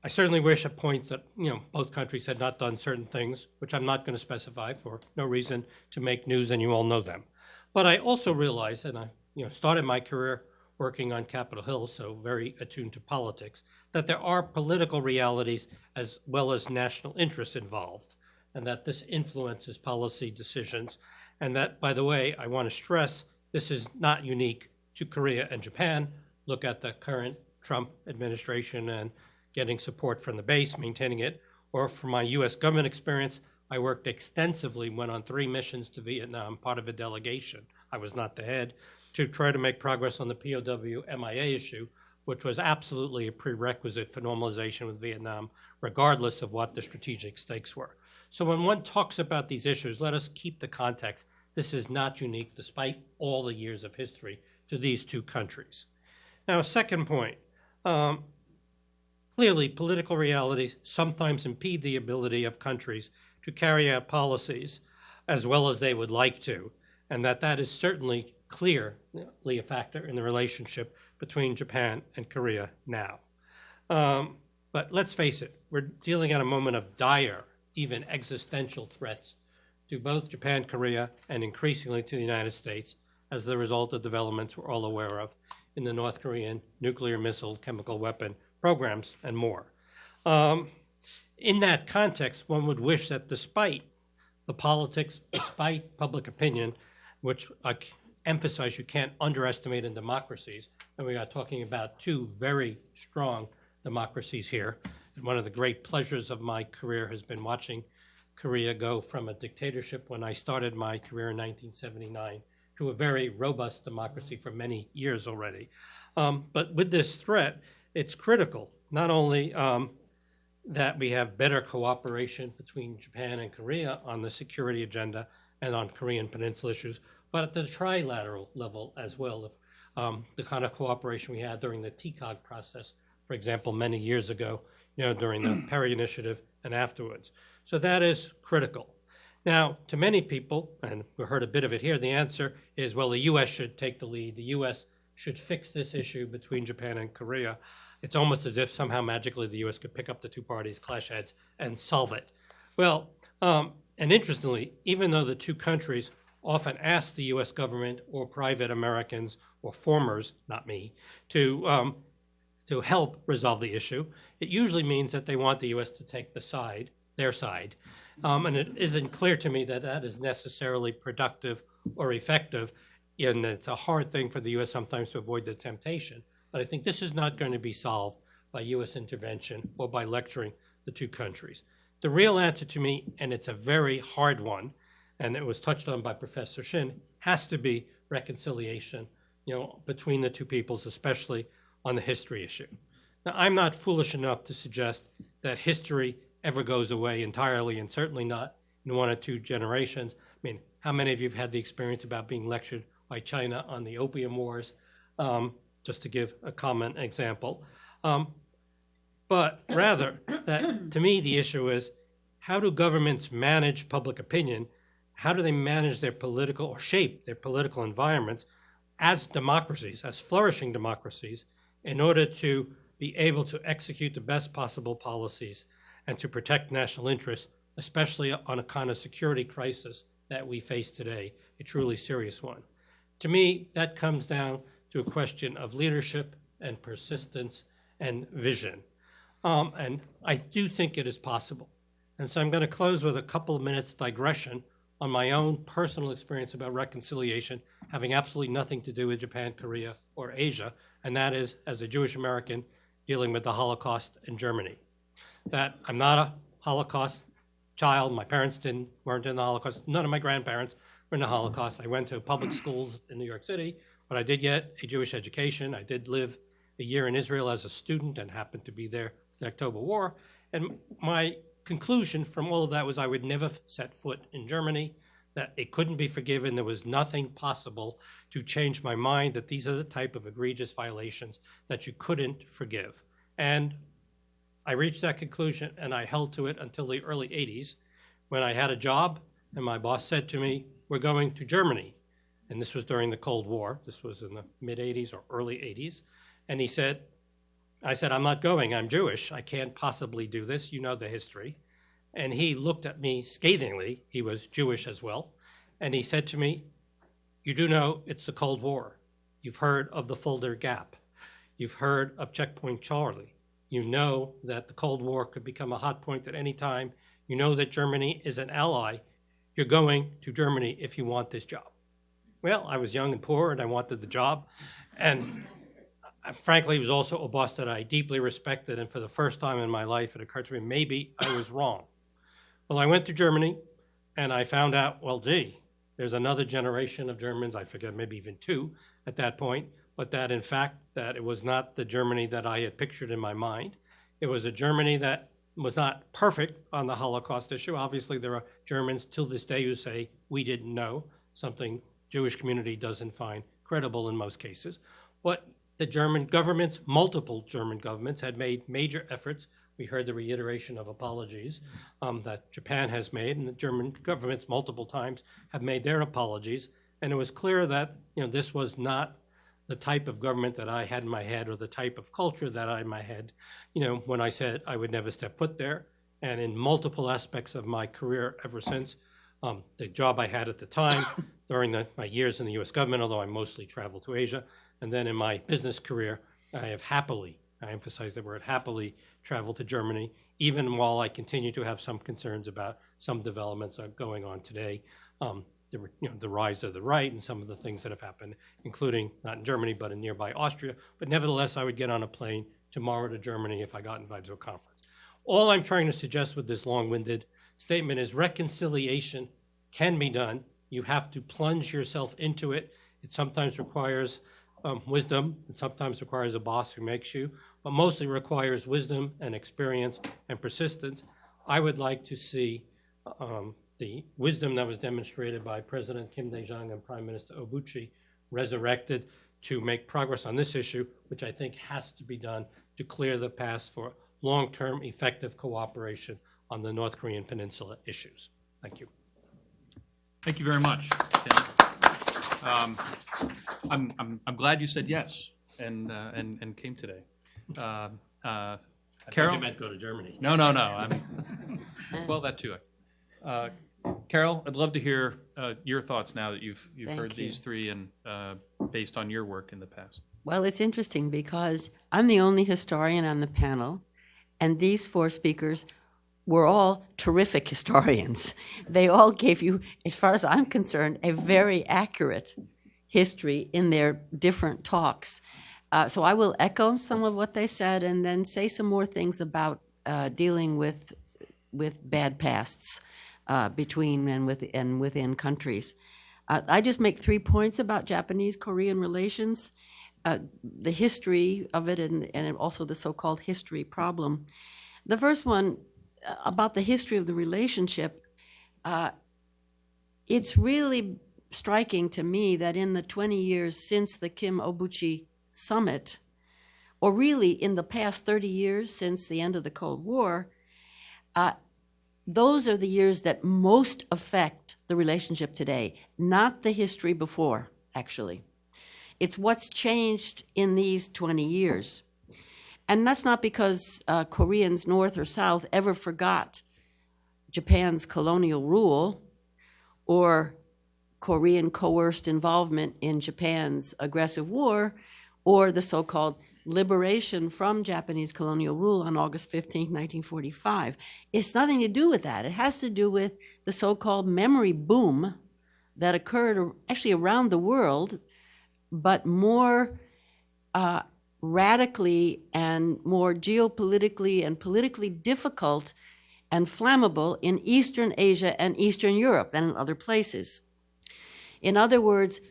I certainly wish at points that both countries had not done certain things, which I'm not going to specify for no reason to make news, and you all know them. But I also realize, and I started my career working on Capitol Hill, so very attuned to politics, that there are political realities as well as national interests involved, and that this influences policy decisions. And that, by the way, I want to stress, this is not unique to Korea and Japan. Look at the current Trump administration and getting support from the base, maintaining it. Or from my US government experience, I worked extensively, went on 3 missions to Vietnam, part of a delegation. I was not the head, to try to make progress on the POW MIA issue, which was absolutely a prerequisite for normalization with Vietnam, regardless of what the strategic stakes were. So when one talks about these issues, let us keep the context. This is not unique, despite all the years of history, to these two countries. Now, a second point. Clearly, political realities sometimes impede the ability of countries to carry out policies as well as they would like to, and that is certainly clearly a factor in the relationship between Japan and Korea now. But let's face it, we're dealing at a moment of dire, even existential threats to both Japan, Korea, and increasingly to the United States as the result of developments we're all aware of in the North Korean nuclear missile chemical weapon programs and more. In that context, one would wish that despite the politics, despite public opinion, which I emphasize you can't underestimate in democracies, and we are talking about 2 very strong democracies here. And one of the great pleasures of my career has been watching Korea go from a dictatorship when I started my career in 1979 to a very robust democracy for many years already. But with this threat, it's critical not only that we have better cooperation between Japan and Korea on the security agenda and on Korean Peninsula issues, but at the trilateral level as well. The kind of cooperation we had during the TCOG process, for example, many years ago, during the Perry Initiative and afterwards. So that is critical. Now, to many people, and we heard a bit of it here, the answer is, well, the U.S. should take the lead. The U.S. should fix this issue between Japan and Korea. It's almost as if somehow magically the U.S. could pick up the 2 parties' clash heads and solve it. Well, and interestingly, even though the 2 countries often ask the U.S. government or private Americans or formers, not me, to help resolve the issue, it usually means that they want the U.S. to take their side. And it isn't clear to me that that is necessarily productive or effective, and it's a hard thing for the U.S. sometimes to avoid the temptation. But I think this is not going to be solved by U.S. intervention or by lecturing the 2 countries. The real answer to me, and it's a very hard one, and it was touched on by Professor Shin, has to be reconciliation, between the 2 peoples, especially on the history issue. Now, I'm not foolish enough to suggest that history ever goes away entirely, and certainly not in 1 or 2 generations. I mean, how many of you have had the experience about being lectured by China on the Opium Wars, just to give a common example? But rather, that to me the issue is, how do governments manage public opinion? How do they manage their political, or shape their political environments as democracies, as flourishing democracies, in order to be able to execute the best possible policies and to protect national interests, especially on a kind of security crisis that we face today, a truly serious one. To me, that comes down to a question of leadership and persistence and vision. And I do think it is possible. And so I'm going to close with a couple of minutes digression on my own personal experience about reconciliation, having absolutely nothing to do with Japan, Korea, or Asia, and that is as a Jewish American dealing with the Holocaust in Germany. That I'm not a Holocaust child. My parents weren't in the Holocaust. None of my grandparents were in the Holocaust. I went to public schools in New York City, but I did get a Jewish education. I did live a year in Israel as a student and happened to be there for the October War. And my conclusion from all of that was I would never set foot in Germany, that it couldn't be forgiven. There was nothing possible to change my mind that these are the type of egregious violations that you couldn't forgive. And I reached that conclusion and I held to it until the early 80s when I had a job and my boss said to me, "We're going to Germany." And this was during the Cold War. This was in the mid 80s or early 80s. And I said, "I'm not going. I'm Jewish. I can't possibly do this. You know the history." And he looked at me scathingly. He was Jewish as well. And he said to me, "You do know it's the Cold War. You've heard of the Fulda Gap. You've heard of Checkpoint Charlie. You know that the Cold War could become a hot point at any time. You know that Germany is an ally. You're going to Germany if you want this job." Well, I was young and poor and I wanted the job. And frankly, he was also a boss that I deeply respected. And for the first time in my life, it occurred to me, maybe I was wrong. Well, I went to Germany and I found out, well, gee, there's another generation of Germans, I forget, maybe even two at that point, but that in fact, that it was not the Germany that I had pictured in my mind. It was a Germany that was not perfect on the Holocaust issue. Obviously, there are Germans till this day who say, we didn't know, something Jewish community doesn't find credible in most cases. But the German governments, multiple German governments, had made major efforts. We heard the reiteration of apologies that Japan has made, and the German governments multiple times have made their apologies. And it was clear that this was not the type of government that I had in my head or the type of culture that I had in my head, when I said I would never step foot there. And in multiple aspects of my career ever since, the job I had at the time during my years in the U.S. government, although I mostly traveled to Asia, and then in my business career, I have happily, I emphasize the word happily, traveled to Germany, even while I continue to have some concerns about some developments that are going on today. The rise of the right and some of the things that have happened, including not in Germany, but in nearby Austria. But nevertheless, I would get on a plane tomorrow to Germany if I got invited to a conference. All I'm trying to suggest with this long-winded statement is reconciliation can be done. You have to plunge yourself into it. It sometimes requires wisdom. It sometimes requires a boss who makes you, but mostly requires wisdom and experience and persistence. I would like to see the wisdom that was demonstrated by President Kim Dae-Jung and Prime Minister Obuchi resurrected to make progress on this issue, which I think has to be done to clear the path for long-term effective cooperation on the North Korean Peninsula issues. Thank you. Thank you very much, Tim. I'm glad you said yes and came today. I Carol? thought you meant go to Germany. No. Well, that too. Carol, I'd love to hear your thoughts now that you've heard these three and based on your work in the past. Well, it's interesting because I'm the only historian on the panel, and these four speakers were all terrific historians. They all gave you, as far as I'm concerned, a very accurate history in their different talks. So I will echo some of what they said and then say some more things about dealing with bad pasts between and within countries. I just make 3 points about Japanese-Korean relations, the history of it, and also the so-called history problem. The first one, about the history of the relationship, it's really striking to me that in the 20 years since the Kim-Obuchi summit, or really in the past 30 years since the end of the Cold War, those are the years that most affect the relationship today, not the history before, actually. It's what's changed in these 20 years. And that's not because Koreans, North or South, ever forgot Japan's colonial rule or Korean coerced involvement in Japan's aggressive war, or the so-called liberation from Japanese colonial rule on August 15, 1945. It's nothing to do with that. It has to do with the so-called memory boom that occurred actually around the world, but more radically and more geopolitically and politically difficult and flammable in Eastern Asia and Eastern Europe than in other places. In other words,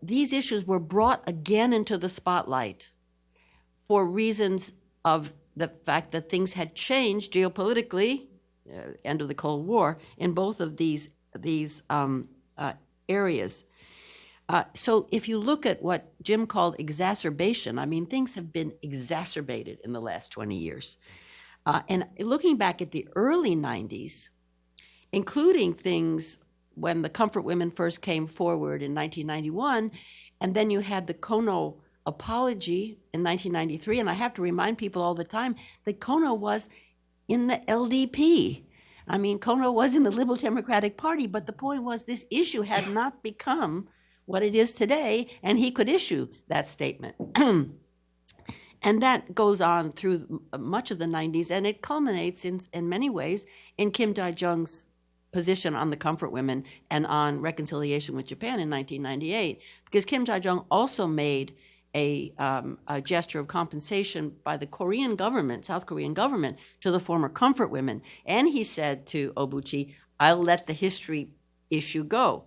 these issues were brought again into the spotlight for reasons of the fact that things had changed geopolitically, end of the Cold War, in both of these areas. So if you look at what Jim called exacerbation, I mean, things have been exacerbated in the last 20 years. And looking back at the early 90s, including things when the comfort women first came forward in 1991, and then you had the Kono apology in 1993, and I have to remind people all the time that Kono was in the LDP. I mean, Kono was in the Liberal Democratic Party, but the point was this issue had not become what it is today, and he could issue that statement. And that goes on through much of the 90s, and it culminates in many ways in Kim Dae-Jung's position on the comfort women and on reconciliation with Japan in 1998, because Kim Dae-Jung also made a gesture of compensation by the Korean government, South Korean government, to the former comfort women. And he said to Obuchi, I'll let the history issue go.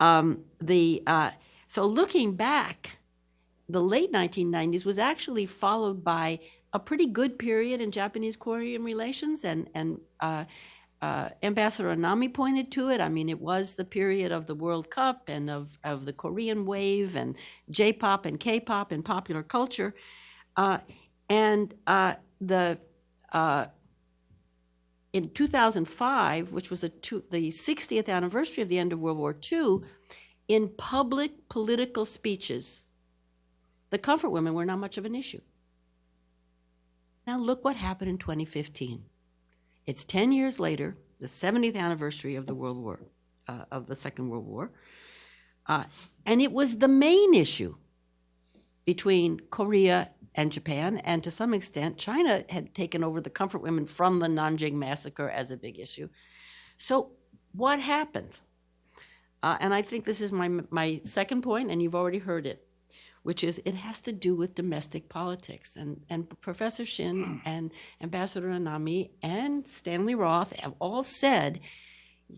So looking back, the late 1990s was actually followed by a pretty good period in Japanese-Korean relations, and Ambassador Anami pointed to it. I mean, it was the period of the World Cup and of the Korean wave and J-pop and K-pop and popular culture. In 2005, which was the 60th anniversary of the end of World War II, in public political speeches, the comfort women were not much of an issue. Now look what happened in 2015. It's 10 years later, the 70th anniversary of the Second World War, and it was the main issue between Korea and Japan, and to some extent, China had taken over the comfort women from the Nanjing massacre as a big issue. So what happened? And I think this is my second point, and you've already heard it, which is it has to do with domestic politics. And Professor Shin and Ambassador Anami and Stanley Roth have all said,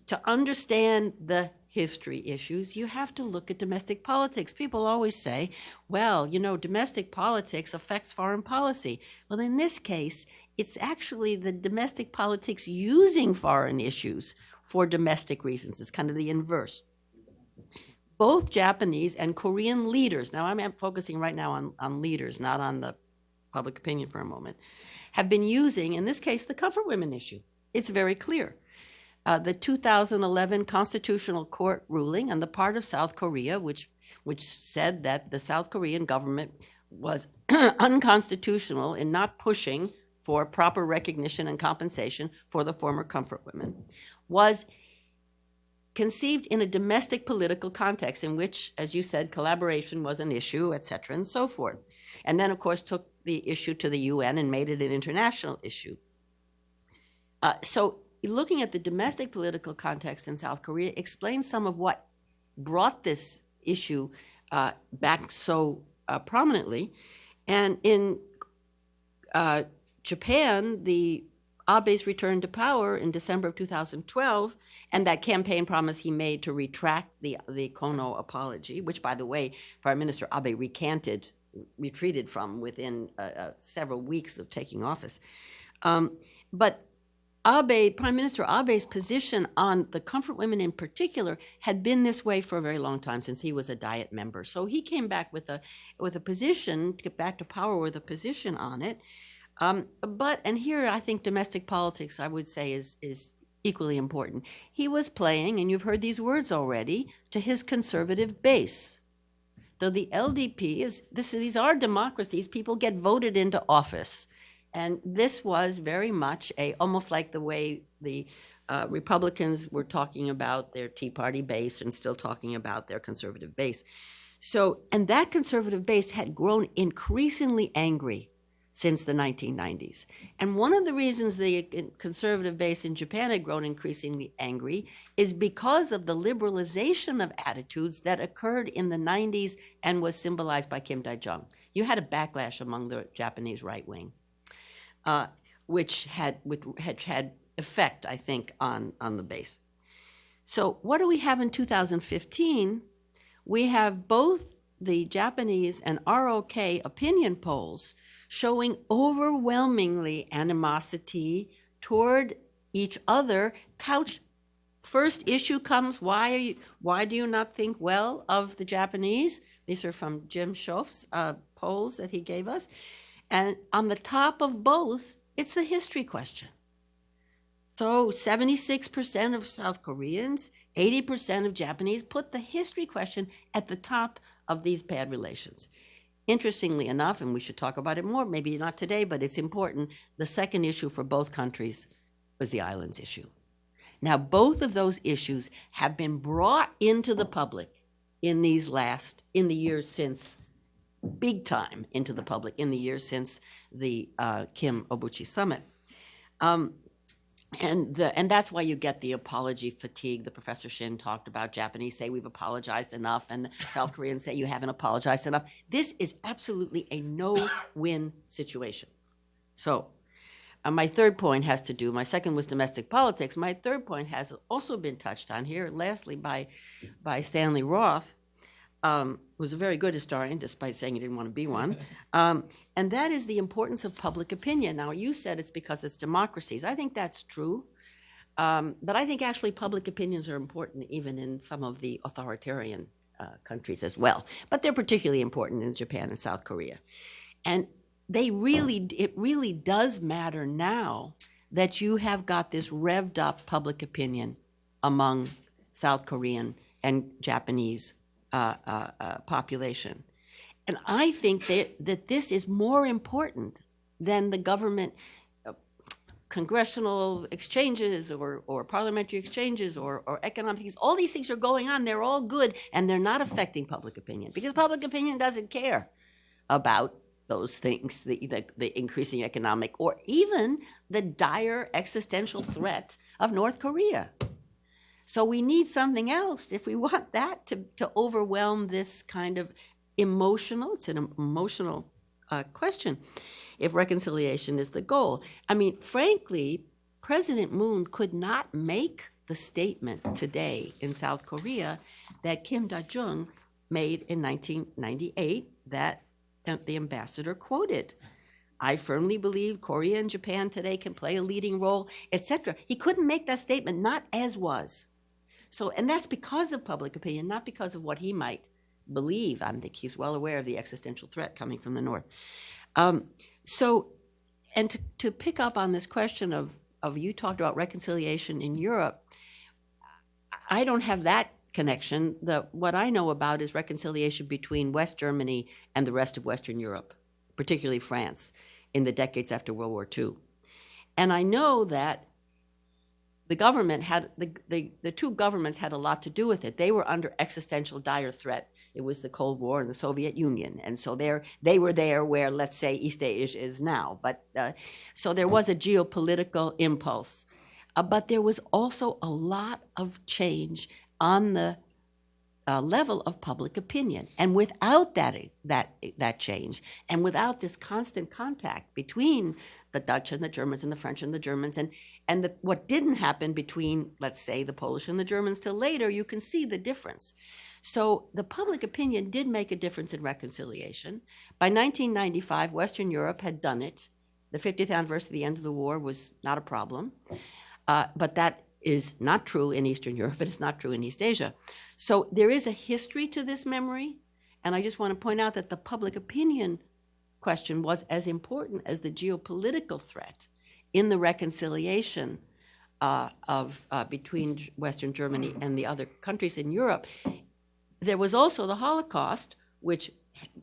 to understand the history issues, you have to look at domestic politics. People always say, well, domestic politics affects foreign policy. Well, in this case, it's actually the domestic politics using foreign issues for domestic reasons. It's kind of the inverse. Both Japanese and Korean leaders, now I'm focusing right now on leaders, not on the public opinion for a moment, have been using, in this case, the comfort women issue. It's very clear. The 2011 Constitutional Court ruling on the part of South Korea, which said that the South Korean government was unconstitutional in not pushing for proper recognition and compensation for the former comfort women, was conceived in a domestic political context in which, as you said, collaboration was an issue, et cetera, and so forth. And then, of course, took the issue to the UN and made it an international issue. So looking at the domestic political context in South Korea explains some of what brought this issue back so prominently. And in Japan, the Abe's return to power in December of 2012, and that campaign promise he made to retract the Kono apology, which, by the way, Prime Minister Abe retreated from within several weeks of taking office. But Prime Minister Abe's position on the comfort women in particular had been this way for a very long time, since he was a Diet member. So he came back with a position, to get back to power with a position on it. And here I think domestic politics, I would say, is equally important. He was playing, and you've heard these words already, to his conservative base. Though the LDP these are democracies, people get voted into office. And this was very much almost like the way the Republicans were talking about their Tea Party base and still talking about their conservative base. So, and that conservative base had grown increasingly angry since the 1990s. And one of the reasons the conservative base in Japan had grown increasingly angry is because of the liberalization of attitudes that occurred in the 90s and was symbolized by Kim Dae-Jung. You had a backlash among the Japanese right wing, which had effect, I think, on the base. So what do we have in 2015? We have both the Japanese and ROK opinion polls showing overwhelmingly animosity toward each other. First issue comes, why do you not think well of the Japanese? These are from Jim Schoff's polls that he gave us. And on the top of both, it's the history question. So 76% of South Koreans, 80% of Japanese put the history question at the top of these bad relations. Interestingly enough, and we should talk about it more, maybe not today, but it's important, the second issue for both countries was the islands issue. Now, both of those issues have been brought into the public in the years since, big time into the public, in the years since the Kim-Obuchi summit. And that's why you get the apology fatigue. The Professor Shin talked about. Japanese say we've apologized enough, and the South Koreans say you haven't apologized enough. This is absolutely a no-win situation. So my third point has to do, my second was domestic politics. My third point has also been touched on here, lastly by Stanley Roth, who's a very good historian, despite saying he didn't want to be one. And that is the importance of public opinion. Now, you said it's because it's democracies. I think that's true. But I think actually public opinions are important even in some of the authoritarian countries as well. But they're particularly important in Japan and South Korea. And it really does matter now that you have got this revved up public opinion among South Korean and Japanese population. And I think that this is more important than the government congressional exchanges or parliamentary exchanges or economic things. All these things are going on. They're all good, and they're not affecting public opinion because public opinion doesn't care about those things, the increasing economic or even the dire existential threat of North Korea. So we need something else if we want that to overwhelm this kind of it's an emotional question, if reconciliation is the goal. I mean, frankly, President Moon could not make the statement today in South Korea that Kim Dae-Jung made in 1998 that the ambassador quoted. I firmly believe Korea and Japan today can play a leading role, etc. He couldn't make that statement, not as was. So, and that's because of public opinion, not because of what he might believe. I think he's well aware of the existential threat coming from the North. And to pick up on this question of you talked about reconciliation in Europe, I don't have that connection. What I know about is reconciliation between West Germany and the rest of Western Europe, particularly France, in the decades after World War II. And I know that the government had the two governments had a lot to do with it. They were under existential dire threat. It was the Cold War and the Soviet Union, and so they were there where, let's say, East Asia is now. But so there was a geopolitical impulse, but there was also a lot of change on the level of public opinion, and without that change, and without this constant contact between the Dutch and the Germans and the French and the Germans, and what didn't happen between, let's say, the Polish and the Germans till later, you can see the difference. So the public opinion did make a difference in reconciliation. By 1995, Western Europe had done it. The 50th anniversary of the end of the war was not a problem, but that is not true in Eastern Europe, and it's not true in East Asia. So there is a history to this memory, and I just want to point out that the public opinion question was as important as the geopolitical threat in the reconciliation between Western Germany and the other countries in Europe. There was also the Holocaust, which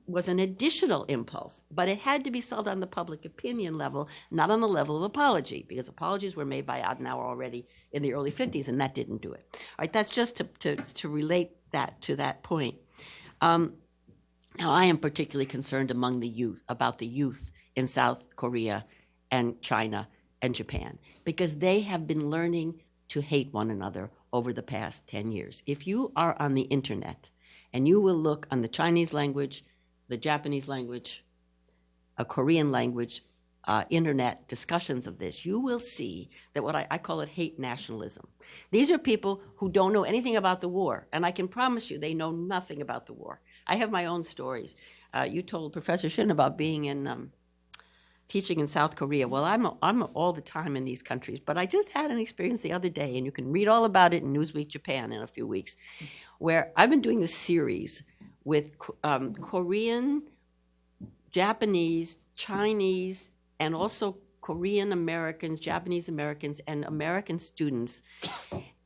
was an additional impulse, but it had to be solved on the public opinion level, not on the level of apology, because apologies were made by Adenauer already in the early 50s, and that didn't do it. All right, that's just to relate that to that point. Now, I am particularly concerned about the youth in South Korea and China and Japan, because they have been learning to hate one another over the past 10 years. If you are on the internet and you will look on the Chinese language, the Japanese language, a Korean language, internet discussions of this, you will see that what I call it hate nationalism. These are people who don't know anything about the war, and I can promise you they know nothing about the war. I have my own stories. You told Professor Shin about being in teaching in South Korea. Well, I'm all the time in these countries, but I just had an experience the other day, and you can read all about it in Newsweek Japan in a few weeks, where I've been doing this series with Korean, Japanese, Chinese, and also Korean Americans, Japanese Americans, and American students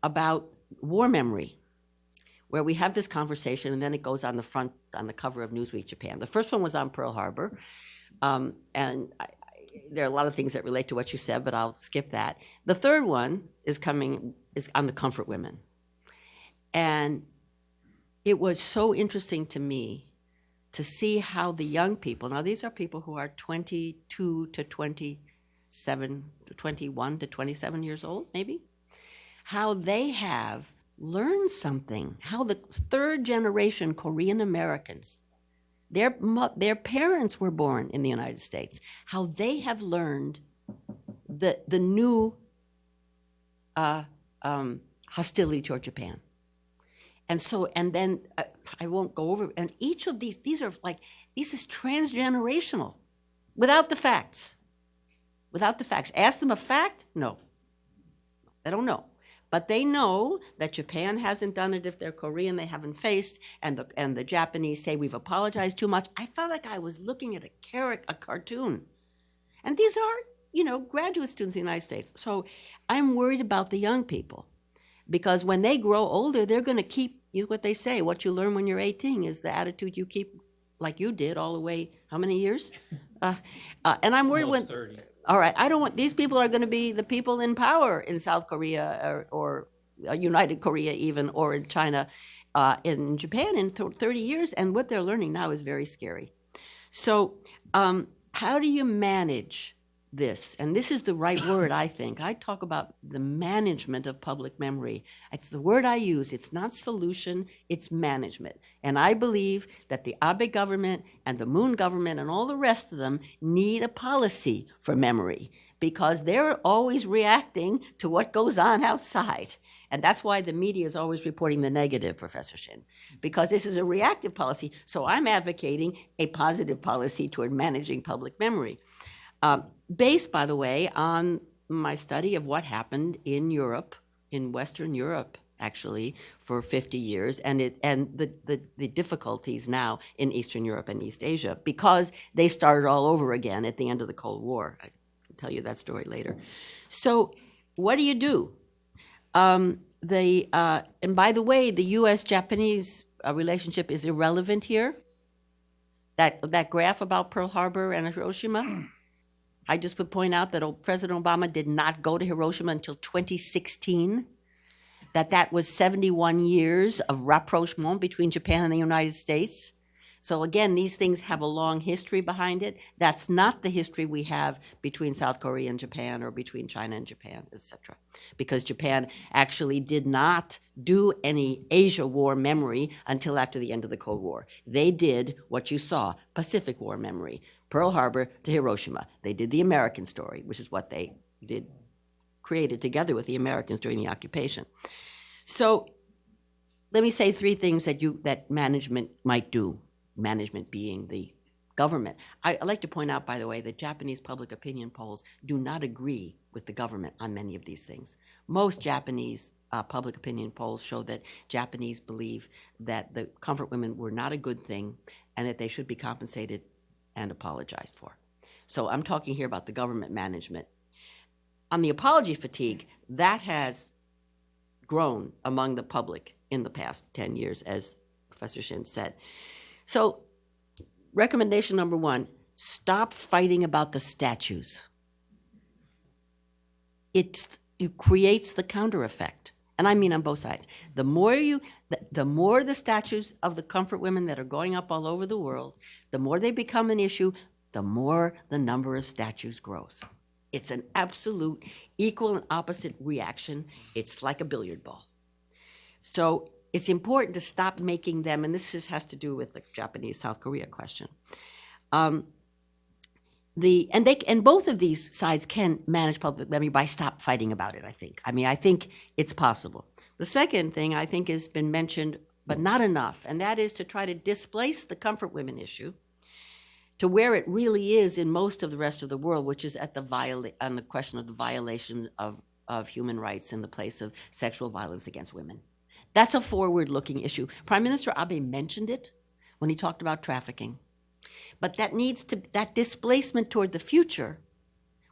about war memory, where we have this conversation, and then it goes on the cover of Newsweek Japan. The first one was on Pearl Harbor, and there are a lot of things that relate to what you said, but I'll skip that. The third one is on the comfort women. And it was so interesting to me to see how the young people, now these are people who are 22 to 27, 21 to 27 years old, maybe, how they have learned something, how the third generation Korean Americans, their parents were born in the United States, how they have learned the new hostility toward Japan. And then I won't go over, and each of these is transgenerational, without the facts. Ask them a fact? No. They don't know. But they know that Japan hasn't done it. If they're Korean, they haven't faced, and the Japanese say we've apologized too much. I felt like I was looking at a cartoon. And these are, graduate students in the United States. So I'm worried about the young people, because when they grow older, they're going to keep what they say. What you learn when you're 18 is the attitude you keep, like you did all the way, how many years? And I'm worried Almost 30. All right, I don't want, these people are going to be the people in power in South Korea or United Korea even, or in China, in Japan in 30 years. And what they're learning now is very scary. So how do you manage this? And this is the right word, I think. I talk about the management of public memory. It's the word I use. It's not solution, it's management. And I believe that the Abe government and the Moon government and all the rest of them need a policy for memory, because they're always reacting to what goes on outside. And that's why the media is always reporting the negative, Professor Shin, because this is a reactive policy. So I'm advocating a positive policy toward managing public memory. Based, by the way, on my study of what happened in Europe, in Western Europe, actually, for 50 years, and the difficulties now in Eastern Europe and East Asia, because they started all over again at the end of the Cold War. I can tell you that story later. So what do? And by the way, the U.S.-Japanese relationship is irrelevant here. That graph about Pearl Harbor and Hiroshima, I just would point out that President Obama did not go to Hiroshima until 2016, that was 71 years of rapprochement between Japan and the United States. So again, these things have a long history behind it. That's not the history we have between South Korea and Japan, or between China and Japan, etc. Because Japan actually did not do any Asia War memory until after the end of the Cold War. They did what you saw, Pacific War memory. Pearl Harbor to Hiroshima. They did the American story, which is what they created together with the Americans during the occupation. So let me say three things that management might do, management being the government. I like to point out, by the way, that Japanese public opinion polls do not agree with the government on many of these things. Most Japanese public opinion polls show that Japanese believe that the comfort women were not a good thing and that they should be compensated and apologized for. So I'm talking here about the government management. On the apology fatigue, that has grown among the public in the past 10 years, as Professor Shin said. So recommendation number one, stop fighting about the statues. It creates the counter effect. And I mean on both sides. The more the statues of the comfort women that are going up all over the world, the more they become an issue, the more the number of statues grows. It's an absolute equal and opposite reaction. It's like a billiard ball. So it's important to stop making them, and this has to do with the Japanese-South Korea question. And both of these sides can manage public memory by stop fighting about it, I think. I think it's possible. The second thing I think has been mentioned, but not enough, and that is to try to displace the comfort women issue to where it really is in most of the rest of the world, which is at on the question of the violation of human rights in the place of sexual violence against women. That's a forward-looking issue. Prime Minister Abe mentioned it when he talked about trafficking. But that displacement toward the future,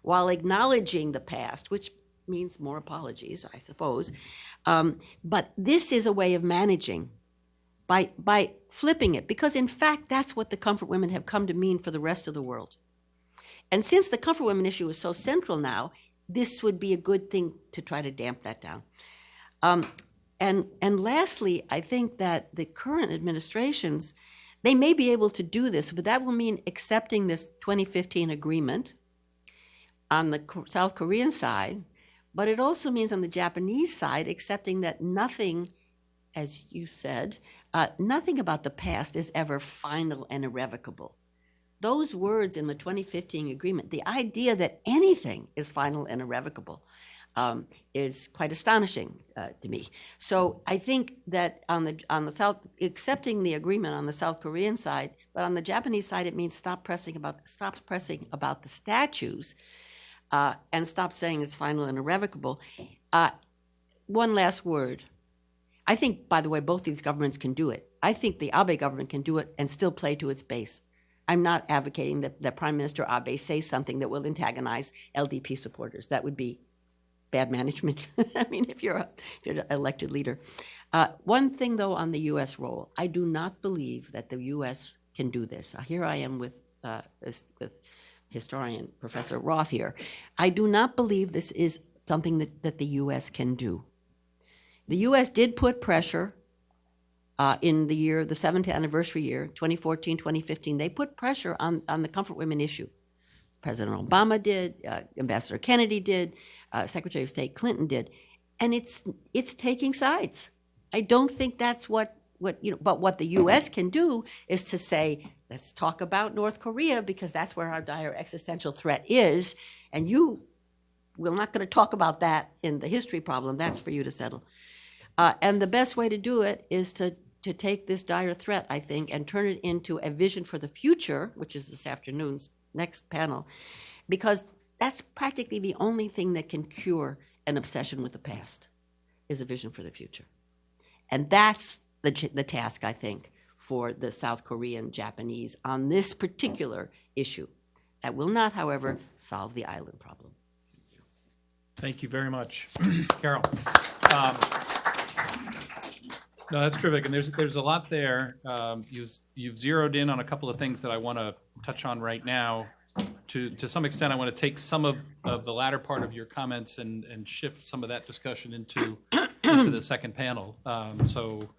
while acknowledging the past, which means more apologies, I suppose, but this is a way of managing by flipping it, because in fact, that's what the comfort women have come to mean for the rest of the world. And since the comfort women issue is so central now, this would be a good thing to try to damp that down. And lastly, I think that the current administrations, they may be able to do this, but that will mean accepting this 2015 agreement on the South Korean side, but it also means on the Japanese side accepting that nothing, as you said, nothing about the past is ever final and irrevocable. Those words in the 2015 agreement, the idea that anything is final and irrevocable, is quite astonishing to me. So I think that on the South, accepting the agreement on the South Korean side, but on the Japanese side, it means stop pressing about the statues, and stop saying it's final and irrevocable. One last word. I think, by the way, both these governments can do it. I think the Abe government can do it and still play to its base. I'm not advocating that Prime Minister Abe say something that will antagonize LDP supporters. That would be bad management. If you're an elected leader. One thing, though, on the U.S. role, I do not believe that the U.S. can do this. Here I am with historian Professor Roth here. I do not believe this is something that the U.S. can do. The U.S. did put pressure in the 7th anniversary year, 2014, 2015. They put pressure on the comfort women issue. President Obama did, Ambassador Kennedy did, Secretary of State Clinton did, and it's taking sides. I don't think that's but what the U.S. can do is to say, let's talk about North Korea because that's where our dire existential threat is, and we're not going to talk about that in the history problem. That's for you to settle. And the best way to do it is to take this dire threat, I think, and turn it into a vision for the future, which is this afternoon's next panel, because that's practically the only thing that can cure an obsession with the past, is a vision for the future. And that's the task, I think, for the South Korean Japanese on this particular issue. That will not, however, solve the island problem. Thank you very much, Carol. No, that's terrific, and there's a lot there. You've zeroed in on a couple of things that I want to touch on right now. To some extent, I want to take some of the latter part of your comments and shift some of that discussion into the second panel. So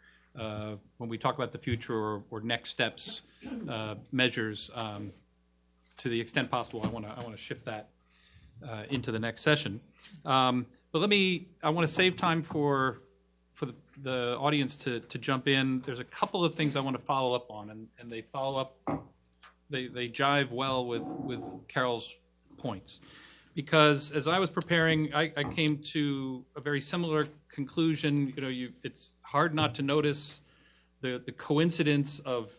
when we talk about the future or next steps, measures, to the extent possible, I want to shift that into the next session. But I want to save time for the audience to jump in. There's a couple of things I want to follow up on, and they follow up. They jive well with Carol's points, because as I was preparing, I came to a very similar conclusion. It's hard not to notice the coincidence of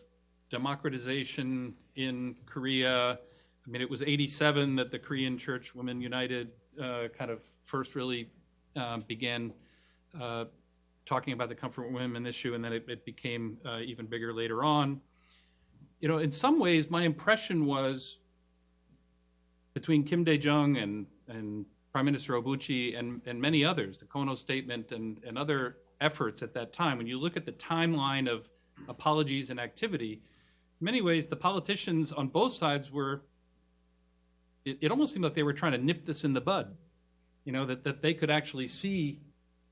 democratization in Korea. It was 1987 that the Korean Church Women United kind of first really began talking about the comfort women issue, and then it became even bigger later on. In some ways, my impression was between Kim Dae-Jung and Prime Minister Obuchi and many others, the Kono Statement and other efforts at that time, when you look at the timeline of apologies and activity, many ways, the politicians on both sides were, it almost seemed like they were trying to nip this in the bud, that they could actually see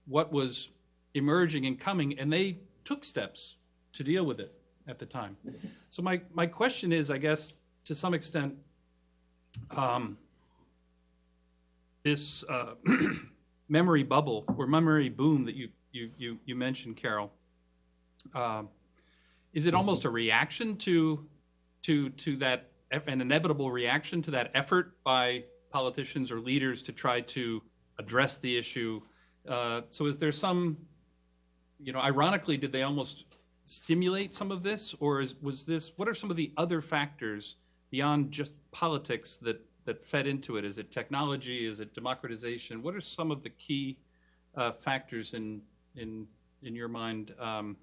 what was emerging and coming, and they took steps to deal with it at the time. So my question is, I guess, to some extent, this memory bubble or memory boom that you mentioned, Carol, is it almost a reaction to that, an inevitable reaction to that effort by politicians or leaders to try to address the issue? So is there some, ironically, did they almost stimulate some of this, or what are some of the other factors beyond just politics that fed into it? Is it technology? Is it democratization? What are some of the key factors in your mind on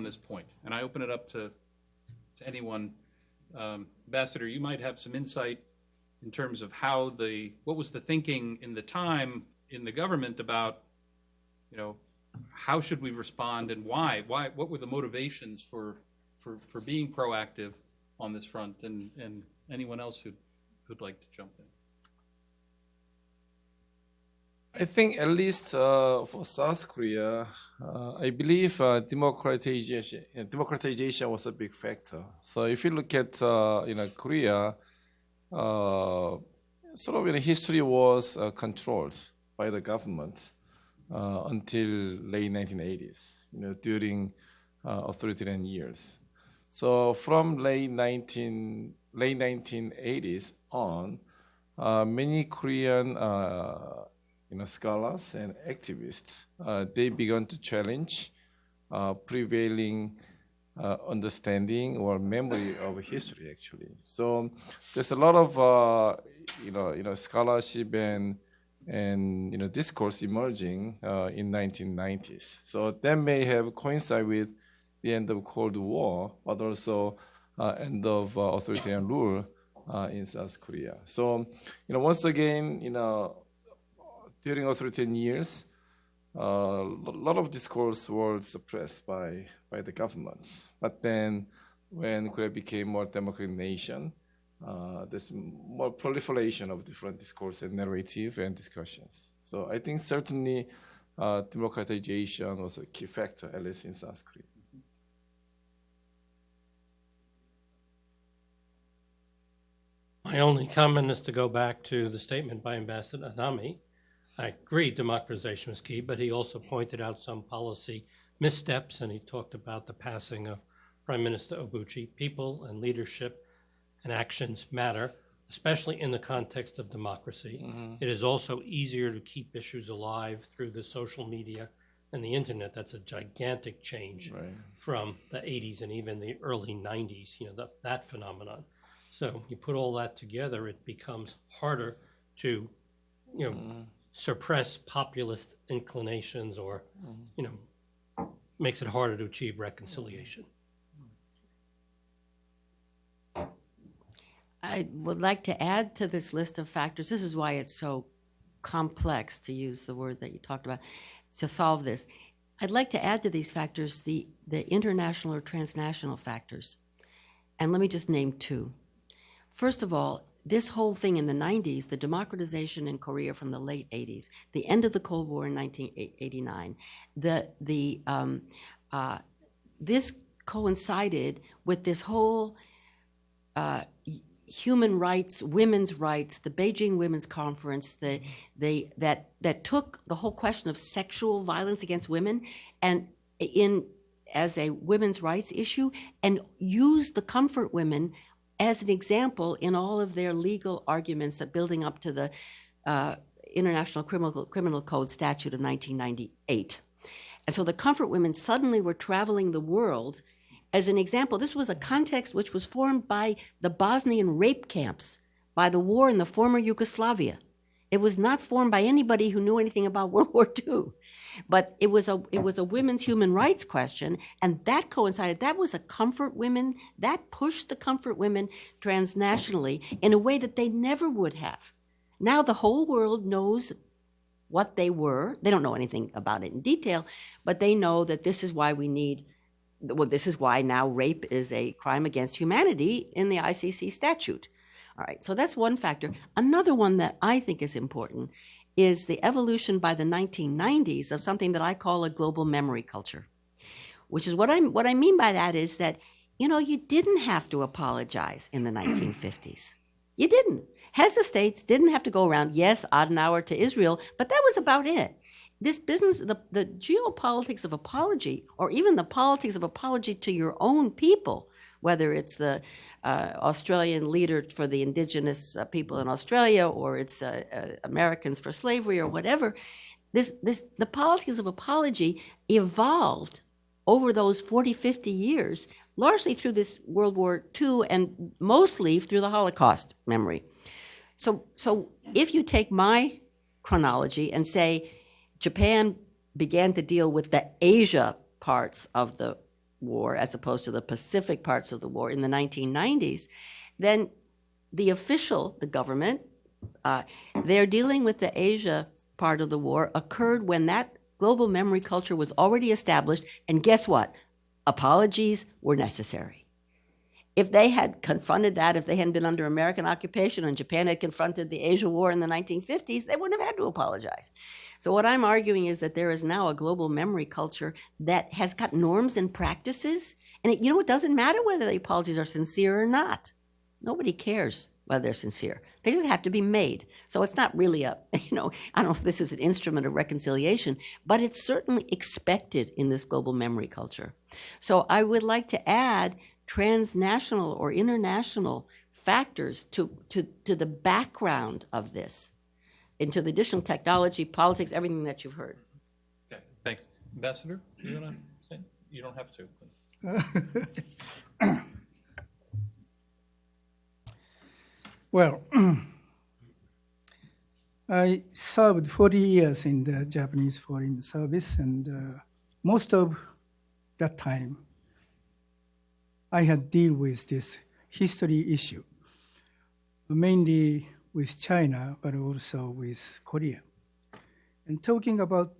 this point? And I open it up to anyone. Ambassador, you might have some insight in terms of what was the thinking in the time in the government about, how should we respond and why? What were the motivations for being proactive on this front? And anyone else who'd like to jump in? I think at least for South Korea, I believe democratization was a big factor. So if you look at Korea, history was controlled by the government until late 1980s, during authoritarian years. So from late 1980s on, many Korean scholars and activists, they began to challenge prevailing understanding or memory of history, actually. So there's a lot of scholarship and discourse emerging in 1990s. So that may have coincided with the end of Cold War, but also end of authoritarian rule in South Korea. So once again, during authoritarian years, a lot of discourse was suppressed by the government. But then when Korea became more democratic nation, there's more proliferation of different discourse and narrative and discussions. So I think certainly democratization was a key factor, at least in South Korea. My only comment is to go back to the statement by Ambassador Anami. I agree democratization was key, but he also pointed out some policy missteps, and he talked about the passing of Prime Minister Obuchi. People and leadership and actions matter, especially in the context of democracy. Mm-hmm. It is also easier to keep issues alive through the social media and the internet. That's a gigantic change from the 80s and even the early 90s, that phenomenon. So you put all that together, it becomes harder to, suppress populist inclinations or, makes it harder to achieve reconciliation. I would like to add to this list of factors. This is why it's so complex, to use the word that you talked about, to solve this. I'd like to add to these factors the international or transnational factors. And let me just name two. First of all, this whole thing in the 90s, the democratization in Korea from the late 80s, the end of the Cold War in 1989, this coincided with this whole human rights, women's rights, the Beijing Women's Conference, that took the whole question of sexual violence against women and as a women's rights issue, and used the comfort women as an example in all of their legal arguments that building up to the International Criminal Code statute of 1998. And so the comfort women suddenly were traveling the world as an example. This was a context which was formed by the Bosnian rape camps, by the war in the former Yugoslavia. It was not formed by anybody who knew anything about World War II. But it was a women's human rights question, and that coincided. That was a comfort women, that pushed the comfort women transnationally in a way that they never would have. Now the whole world knows what they were. They don't know anything about it in detail, but they know that this is why we need well, this is why now rape is a crime against humanity in the ICC statute. All right, so that's one factor. Another one that I think is important is the evolution by the 1990s of something that I call a global memory culture, which is what I mean by that is that, you know, you didn't have to apologize in the 1950s. You didn't. Heads of states didn't have to go around, yes, Adenauer to Israel, but that was about it. This business, the geopolitics of apology, or even the politics of apology to your own people, whether it's the Australian leader for the indigenous people in Australia, or it's Americans for slavery, or whatever, the politics of apology evolved over those 40, 50 years, largely through this World War II and mostly through the Holocaust memory. So if you take my chronology and say Japan began to deal with the Asia parts of the war as opposed to the Pacific parts of the war in the 1990s, then the government, they're dealing with the Asia part of the war occurred when that global memory culture was already established, and guess what? Apologies were necessary. If they had confronted that, if they hadn't been under American occupation and Japan had confronted the Asia War in the 1950s, they wouldn't have had to apologize. So what I'm arguing is that there is now a global memory culture that has got norms and practices, and it doesn't matter whether the apologies are sincere or not. Nobody cares whether they're sincere. They just have to be made. So it's not really I don't know if this is an instrument of reconciliation, but it's certainly expected in this global memory culture. So I would like to add transnational or international factors to the background of this, into the additional technology, politics, everything that you've heard. Okay, thanks. Ambassador, do you want to say? You don't have to. Well, I served 40 years in the Japanese Foreign Service, and most of that time, I had deal with this history issue, mainly with China, but also with Korea. And talking about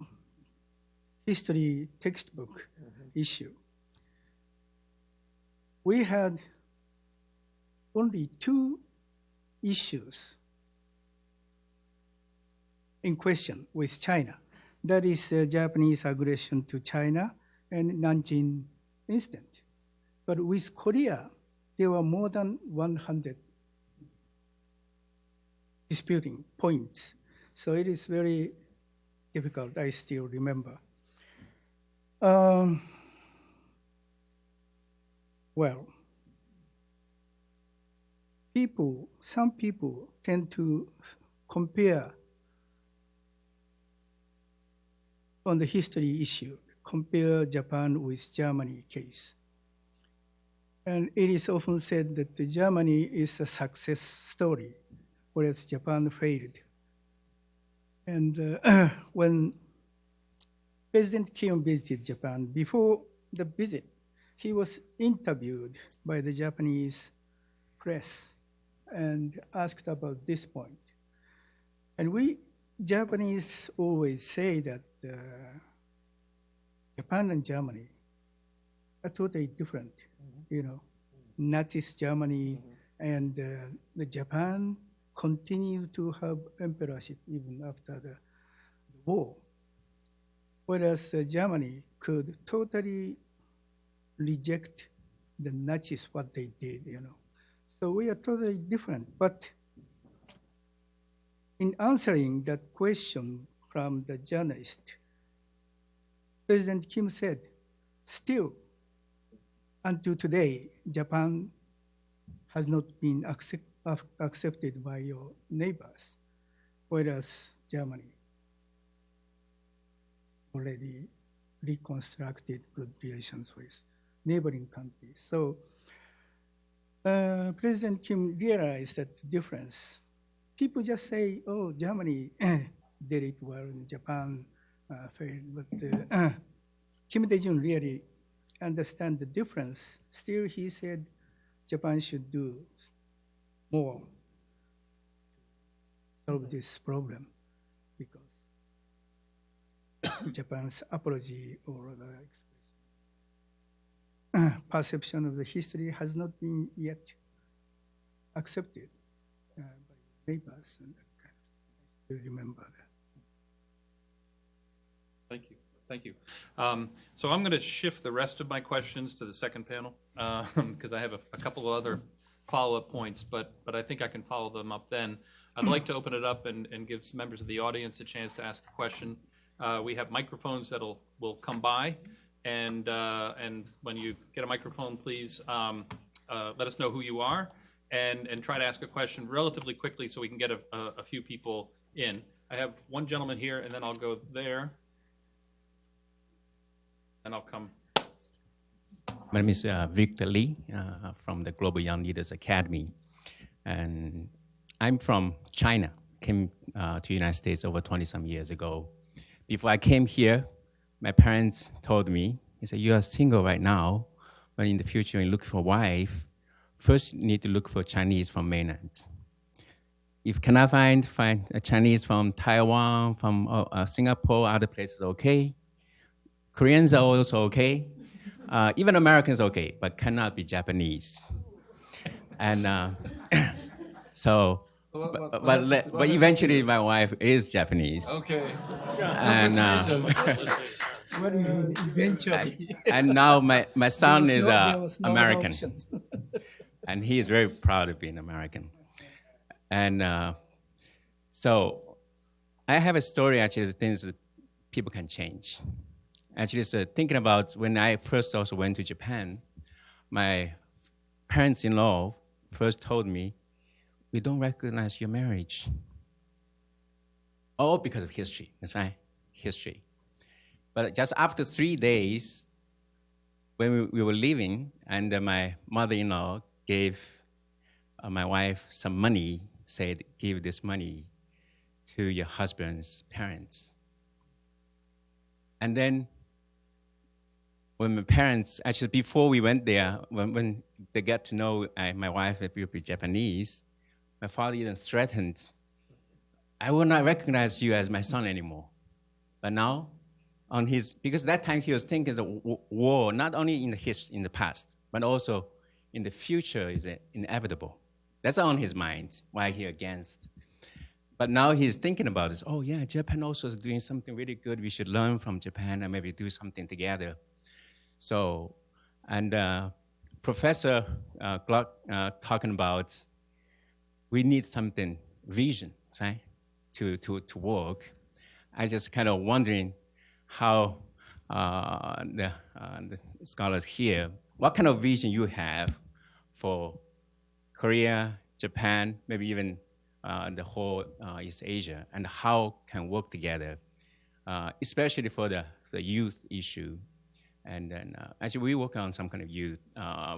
history textbook issue, we had only two issues in question with China. That is Japanese aggression to China and Nanjing incident. But with Korea, there were more than 100 disputing points. So it is very difficult, I still remember. Some people tend to compare on the history issue, compare Japan with Germany case. And it is often said that Germany is a success story, whereas Japan failed. And when President Kim visited Japan, before the visit, he was interviewed by the Japanese press and asked about this point. And we Japanese always say that Japan and Germany are totally different. Nazi Germany and the Japan continue to have emperorship even after the war, whereas Germany could totally reject the Nazis, what they did, So we are totally different. But in answering that question from the journalist, President Kim said, still, until today, Japan has not been accepted by your neighbors, whereas Germany already reconstructed good relations with neighboring countries. So President Kim realized that difference. People just say, oh, Germany did it well and Japan failed, but Kim Dae-Jung really understand the difference. Still, he said Japan should do more to solve this problem because Japan's apology or other expression perception of the history has not been yet accepted by neighbors. And that kind of, I remember that. Thank you. Thank you. So I'm going to shift the rest of my questions to the second panel because I have a couple of other follow-up points, but I think I can follow them up then. I'd like to open it up and give some members of the audience a chance to ask a question. We have microphones that will come by, and when you get a microphone, please let us know who you are and try to ask a question relatively quickly so we can get a few people in. I have one gentleman here, and then I'll go there. And I'll come. My name is Victor Lee from the Global Young Leaders Academy. And I'm from China, came to the United States over 20-some years ago. Before I came here, my parents told me, they said, you are single right now, but in the future, when you look for a wife, first you need to look for Chinese from mainland. If you cannot find a Chinese from Taiwan, from Singapore, other places, okay. Koreans are also okay. Even Americans okay, but cannot be Japanese. And so, but eventually my wife is Japanese. Okay. And What do you mean eventually? and now my son is there was no American, option. and he is very proud of being American. And so I have a story actually of things that people can change. Actually, so thinking about when I first also went to Japan, my parents-in-law first told me, we don't recognize your marriage. All because of history, that's right, history. But just after 3 days, when we were leaving, and my mother-in-law gave my wife some money, said, give this money to your husband's parents. And then when my parents, actually before we went there, when they got to know my wife will be Japanese, my father even threatened, I will not recognize you as my son anymore. But now, because that time he was thinking the war, not only in the past, but also in the future is inevitable. That's on his mind, why he against. But now he's thinking about it. Oh yeah, Japan also is doing something really good. We should learn from Japan and maybe do something together. So, and Professor Gluck talking about we need something, vision, right, to work. I just kind of wondering how the scholars here, what kind of vision you have for Korea, Japan, maybe even the whole East Asia, and how can work together, especially for the youth issue. And then actually we work on some kind of youth.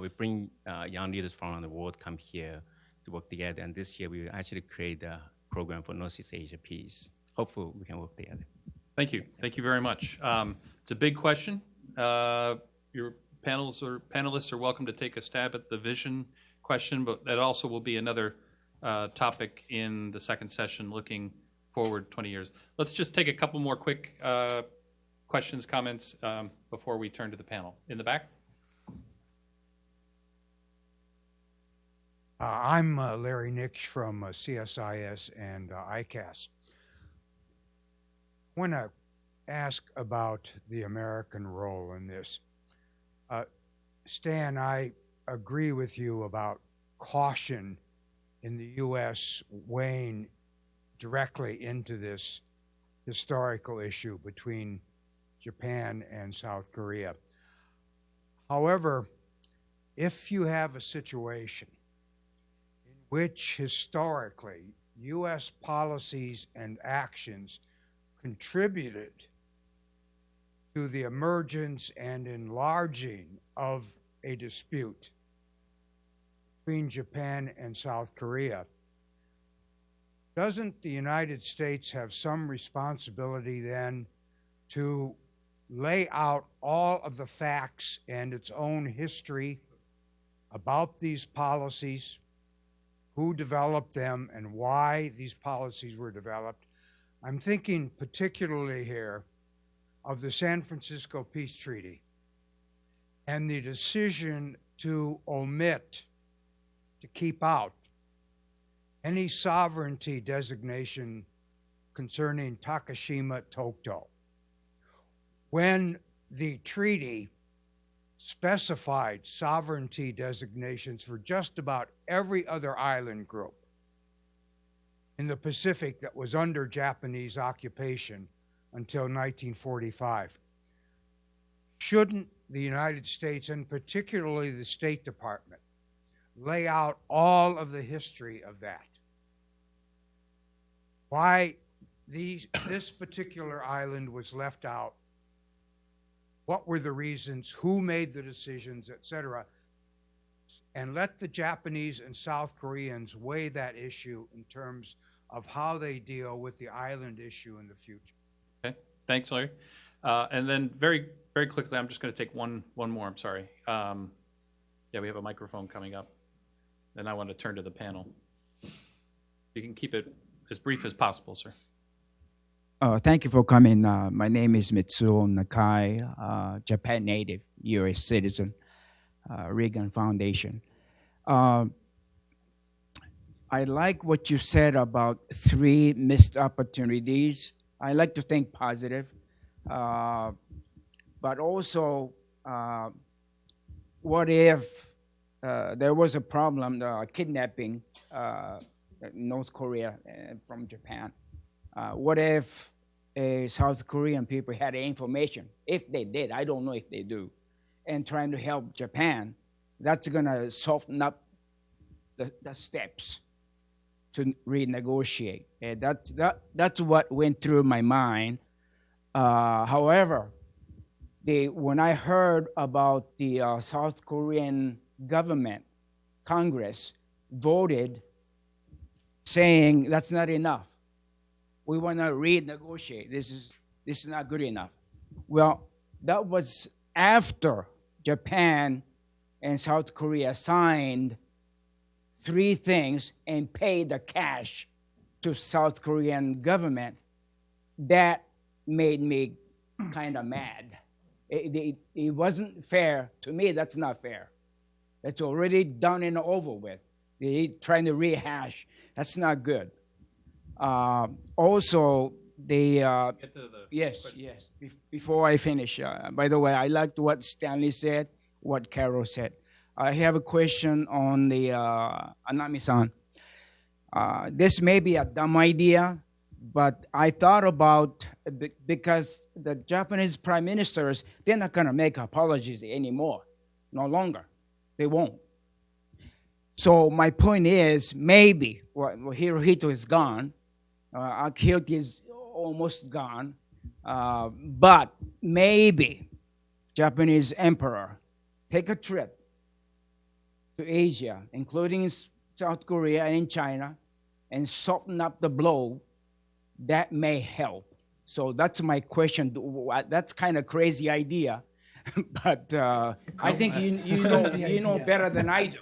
We bring young leaders from around the world come here to work together. And this year we actually create a program for Northeast Asia Peace. Hopefully we can work together. Thank you. Thank you very much. It's a big question. Your panelists are welcome to take a stab at the vision question, but that also will be another topic in the second session looking forward 20 years. Let's just take a couple more quick questions, comments before we turn to the panel. In the back? I'm Larry Nix from CSIS and ICAS. I want to ask about the American role in this. Stan, I agree with you about caution in the U.S. weighing directly into this historical issue between Japan and South Korea. However, if you have a situation in which historically U.S. policies and actions contributed to the emergence and enlarging of a dispute between Japan and South Korea, doesn't the United States have some responsibility then to lay out all of the facts and its own history about these policies, who developed them and why these policies were developed? I'm thinking particularly here of the San Francisco Peace Treaty and the decision to omit, to keep out, any sovereignty designation concerning Takashima Tokto. When the treaty specified sovereignty designations for just about every other island group in the Pacific that was under Japanese occupation until 1945, shouldn't the United States, and particularly the State Department, lay out all of the history of that? Why this particular island was left out, what were the reasons, who made the decisions, etc., and let the Japanese and South Koreans weigh that issue in terms of how they deal with the island issue in the future. Okay, thanks, Larry. And then very, very quickly, I'm just going to take one more. I'm sorry. Yeah, we have a microphone coming up, and I want to turn to the panel. You can keep it as brief as possible, sir. Thank you for coming. My name is Mitsuo Nakai, Japan native, U.S. citizen, Reagan Foundation. I like what you said about 3 missed opportunities. I like to think positive, but also, what if there was a problem, kidnapping North Korea from Japan? What if South Korean people had information? If they did, I don't know if they do, and trying to help Japan, that's going to soften up the steps to renegotiate. That's what went through my mind. However, when I heard about the South Korean government, Congress voted saying that's not enough. We want to renegotiate. This is not good enough. Well, that was after Japan and South Korea signed 3 things and paid the cash to South Korean government. That made me kind of mad. It wasn't fair. To me, that's not fair. That's already done and over with. They're trying to rehash. That's not good. Also, yes. Before I finish, by the way, I liked what Stanley said, what Carol said. I have a question on the Anami-san. This may be a dumb idea, but I thought about, because the Japanese prime ministers, they're not going to make apologies anymore, no longer. They won't. So my point is, maybe, Hirohito is gone, Akihito is almost gone, but maybe Japanese emperor take a trip to Asia, including South Korea and in China, and soften up the blow. That may help. So that's my question. That's kind of crazy idea, but I think you know better than I do.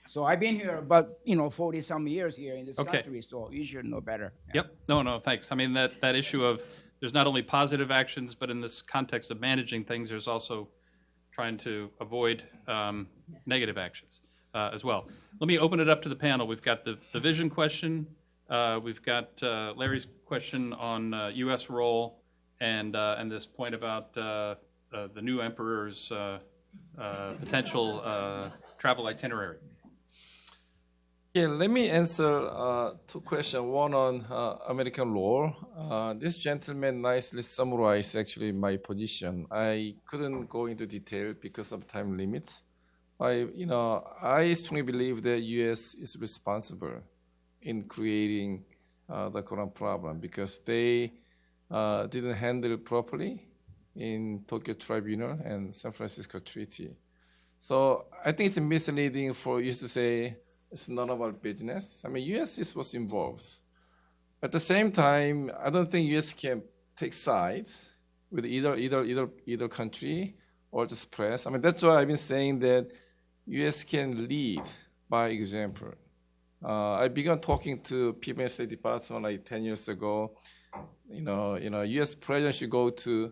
So I've been here about 40-some years here in this country, so you should know better. Yeah. Yep. No, thanks. I mean, that issue of there's not only positive actions, but in this context of managing things, there's also trying to avoid negative actions as well. Let me open it up to the panel. We've got the vision question. We've got Larry's question on U.S. role and this point about the new emperor's potential travel itinerary. Yeah, let me answer 2 questions. One on American law. This gentleman nicely summarized actually my position. I couldn't go into detail because of time limits. I strongly believe that U.S. is responsible in creating the current problem because they didn't handle it properly in Tokyo Tribunal and San Francisco Treaty. So I think it's misleading for you to say it's none of our business. I mean, U.S. was involved. At the same time, I don't think U.S. can take sides with either country or just press. I mean, that's why I've been saying that U.S. can lead by example. I began talking to people in the State Department like 10 years ago. U.S. president should go to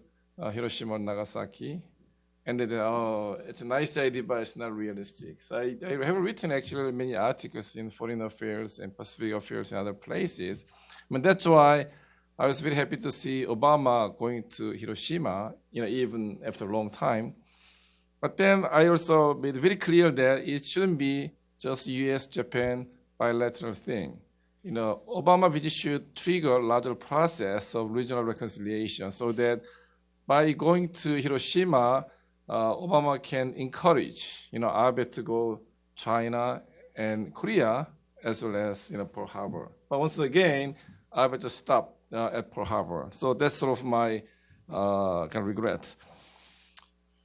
Hiroshima and Nagasaki and then, oh, it's a nice idea, but it's not realistic. So I have written actually many articles in Foreign Affairs and Pacific Affairs and other places. I mean, that's why I was very happy to see Obama going to Hiroshima, even after a long time. But then I also made very clear that it shouldn't be just U.S.-Japan bilateral thing. Obama visit should trigger a larger process of regional reconciliation so that by going to Hiroshima, Obama can encourage, Abe to go China and Korea as well as, Pearl Harbor. But once again, Abe just stopped at Pearl Harbor. So that's sort of my kind of regret.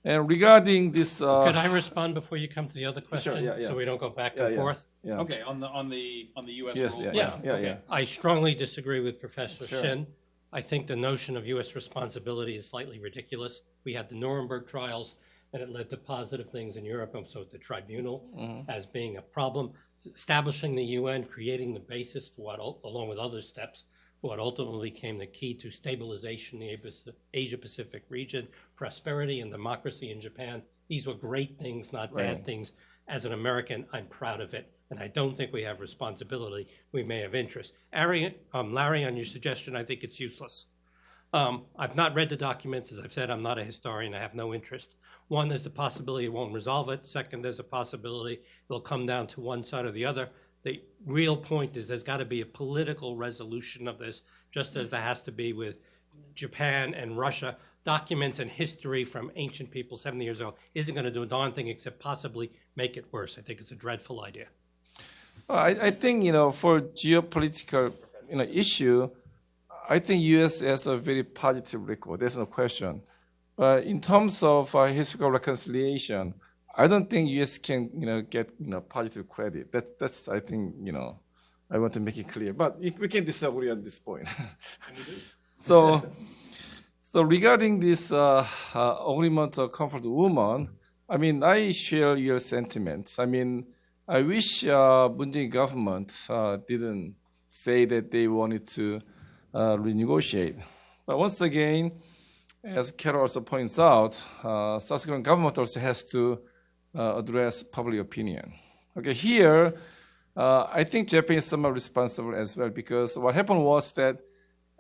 And regarding this, Could I respond before you come to the other question? Sure, yeah. So we don't go back and forth? Yeah. Okay, on the U.S. Yes, rule. yeah. I strongly disagree with Professor Shin. I think the notion of U.S. responsibility is slightly ridiculous. We had the Nuremberg trials, and it led to positive things in Europe, and so the tribunal as being a problem. Establishing the UN, creating the basis for what, along with other steps, for what ultimately became the key to stabilization in the Asia-Pacific region, prosperity and democracy in Japan. These were great things, not bad things. As an American, I'm proud of it, and I don't think we have responsibility. We may have interest. Larry, on your suggestion, I think it's useless. I've not read the documents. As I've said, I'm not a historian. I have no interest. One, there's the possibility it won't resolve it. Second, there's a possibility it'll come down to one side or the other. The real point is there's got to be a political resolution of this, just as there has to be with Japan and Russia. Documents and history from ancient people 70 years ago isn't going to do a darn thing except possibly make it worse. I think it's a dreadful idea. I think, for geopolitical issue, I think U.S. has a very positive record. There's no question. But in terms of historical reconciliation, I don't think U.S. can get positive credit. That's I think I want to make it clear. But we can disagree on this point. So regarding this agreement of comfort woman, I mean, I share your sentiments. I mean, I wish Moon Jae-in government didn't say that they wanted to renegotiate. But once again, as Carol also points out, South Korean government also has to address public opinion. Okay, here, I think Japan is somewhat responsible as well, because what happened was that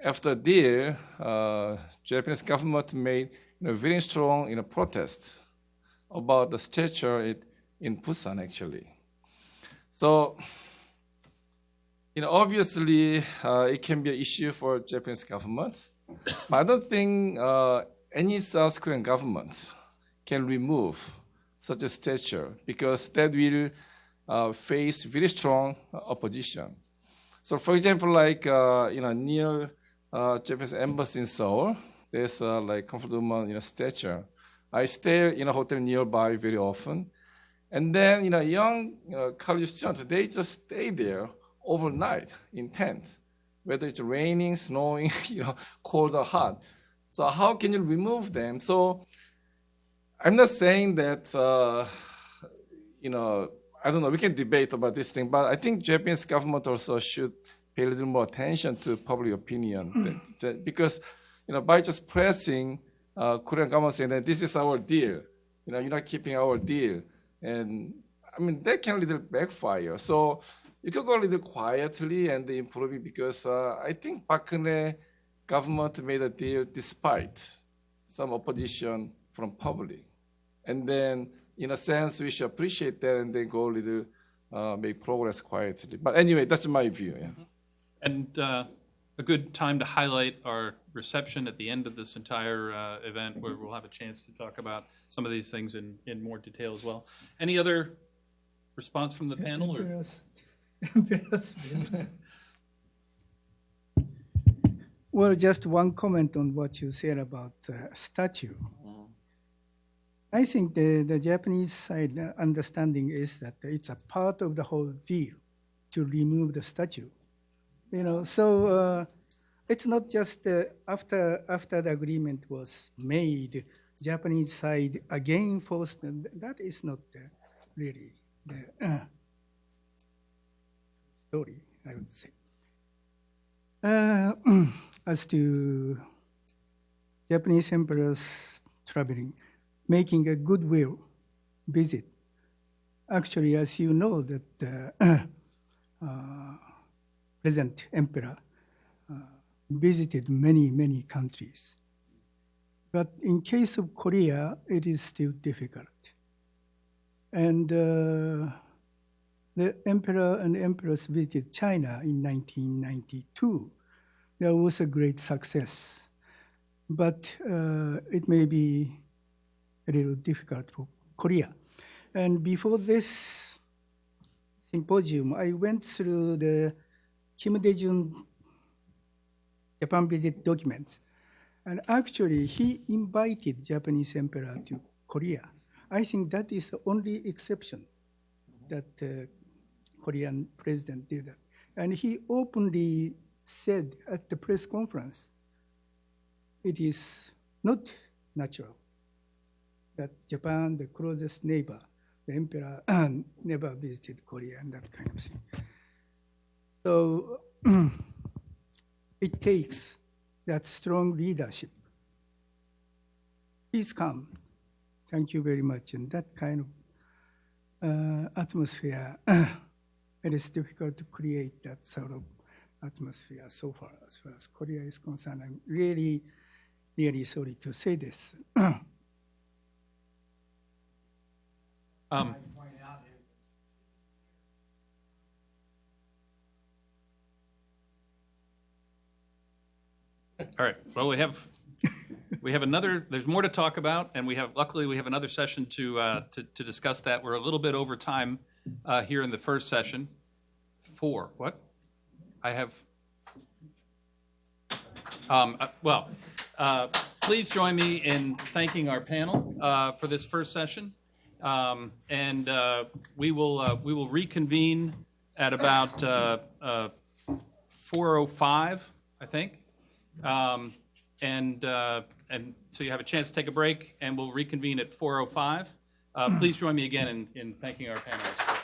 after deal, Japanese government made very strong protest about the statue in Busan, actually. So, obviously, it can be an issue for Japanese government, but I don't think any South Korean government can remove such a statue because that will face very strong opposition. So, for example, like near Japanese embassy in Seoul, there's like comfort woman statue. I stay in a hotel nearby very often, and then young college students, they just stay there overnight in tent, whether it's raining, snowing, cold or hot. So how can you remove them? So I'm not saying that I don't know. We can debate about this thing, but I think Japanese government also should pay a little more attention to public opinion because by just pressing Korean government saying that this is our deal, you're not keeping our deal, and I mean that can little backfire. So you could go a little quietly and improve it because I think Park Geun-hye government made a deal despite some opposition from public, and then in a sense we should appreciate that and then go a little make progress quietly. But anyway, that's my view. Yeah. And a good time to highlight our reception at the end of this entire event, where we'll have a chance to talk about some of these things in more detail as well. Any other response from the panel? Or? Well, just one comment on what you said about statue. I think the Japanese side understanding is that it's a part of the whole deal to remove the statue. So it's not just after the agreement was made, Japanese side again forced. That is not really the story, I would say. As to Japanese emperors traveling, making a goodwill visit. Actually, as you know, that present emperor visited many countries. But in case of Korea, it is still difficult. And the emperor and empress visited China in 1992. There was a great success, but it may be a little difficult for Korea. And before this symposium, I went through the Kim Dae-Jung Japan visit documents. And actually, he invited Japanese emperor to Korea. I think that is the only exception that Korean president did that. And he openly said at the press conference, it is not natural that Japan, the closest neighbor, the emperor never visited Korea and that kind of thing. So it takes that strong leadership. Please come. Thank you very much. And that kind of atmosphere, it is difficult to create that sort of atmosphere so far as Korea is concerned. I'm really sorry to say this. All right. Well, we have another. There's more to talk about, and luckily we have another session to discuss that. We're a little bit over time here in the first session. What? I have. Please join me in thanking our panel for this first session, and we will reconvene at about 4:05, I think. And so you have a chance to take a break, and we'll reconvene at 4:05. Please join me again in thanking our panelists.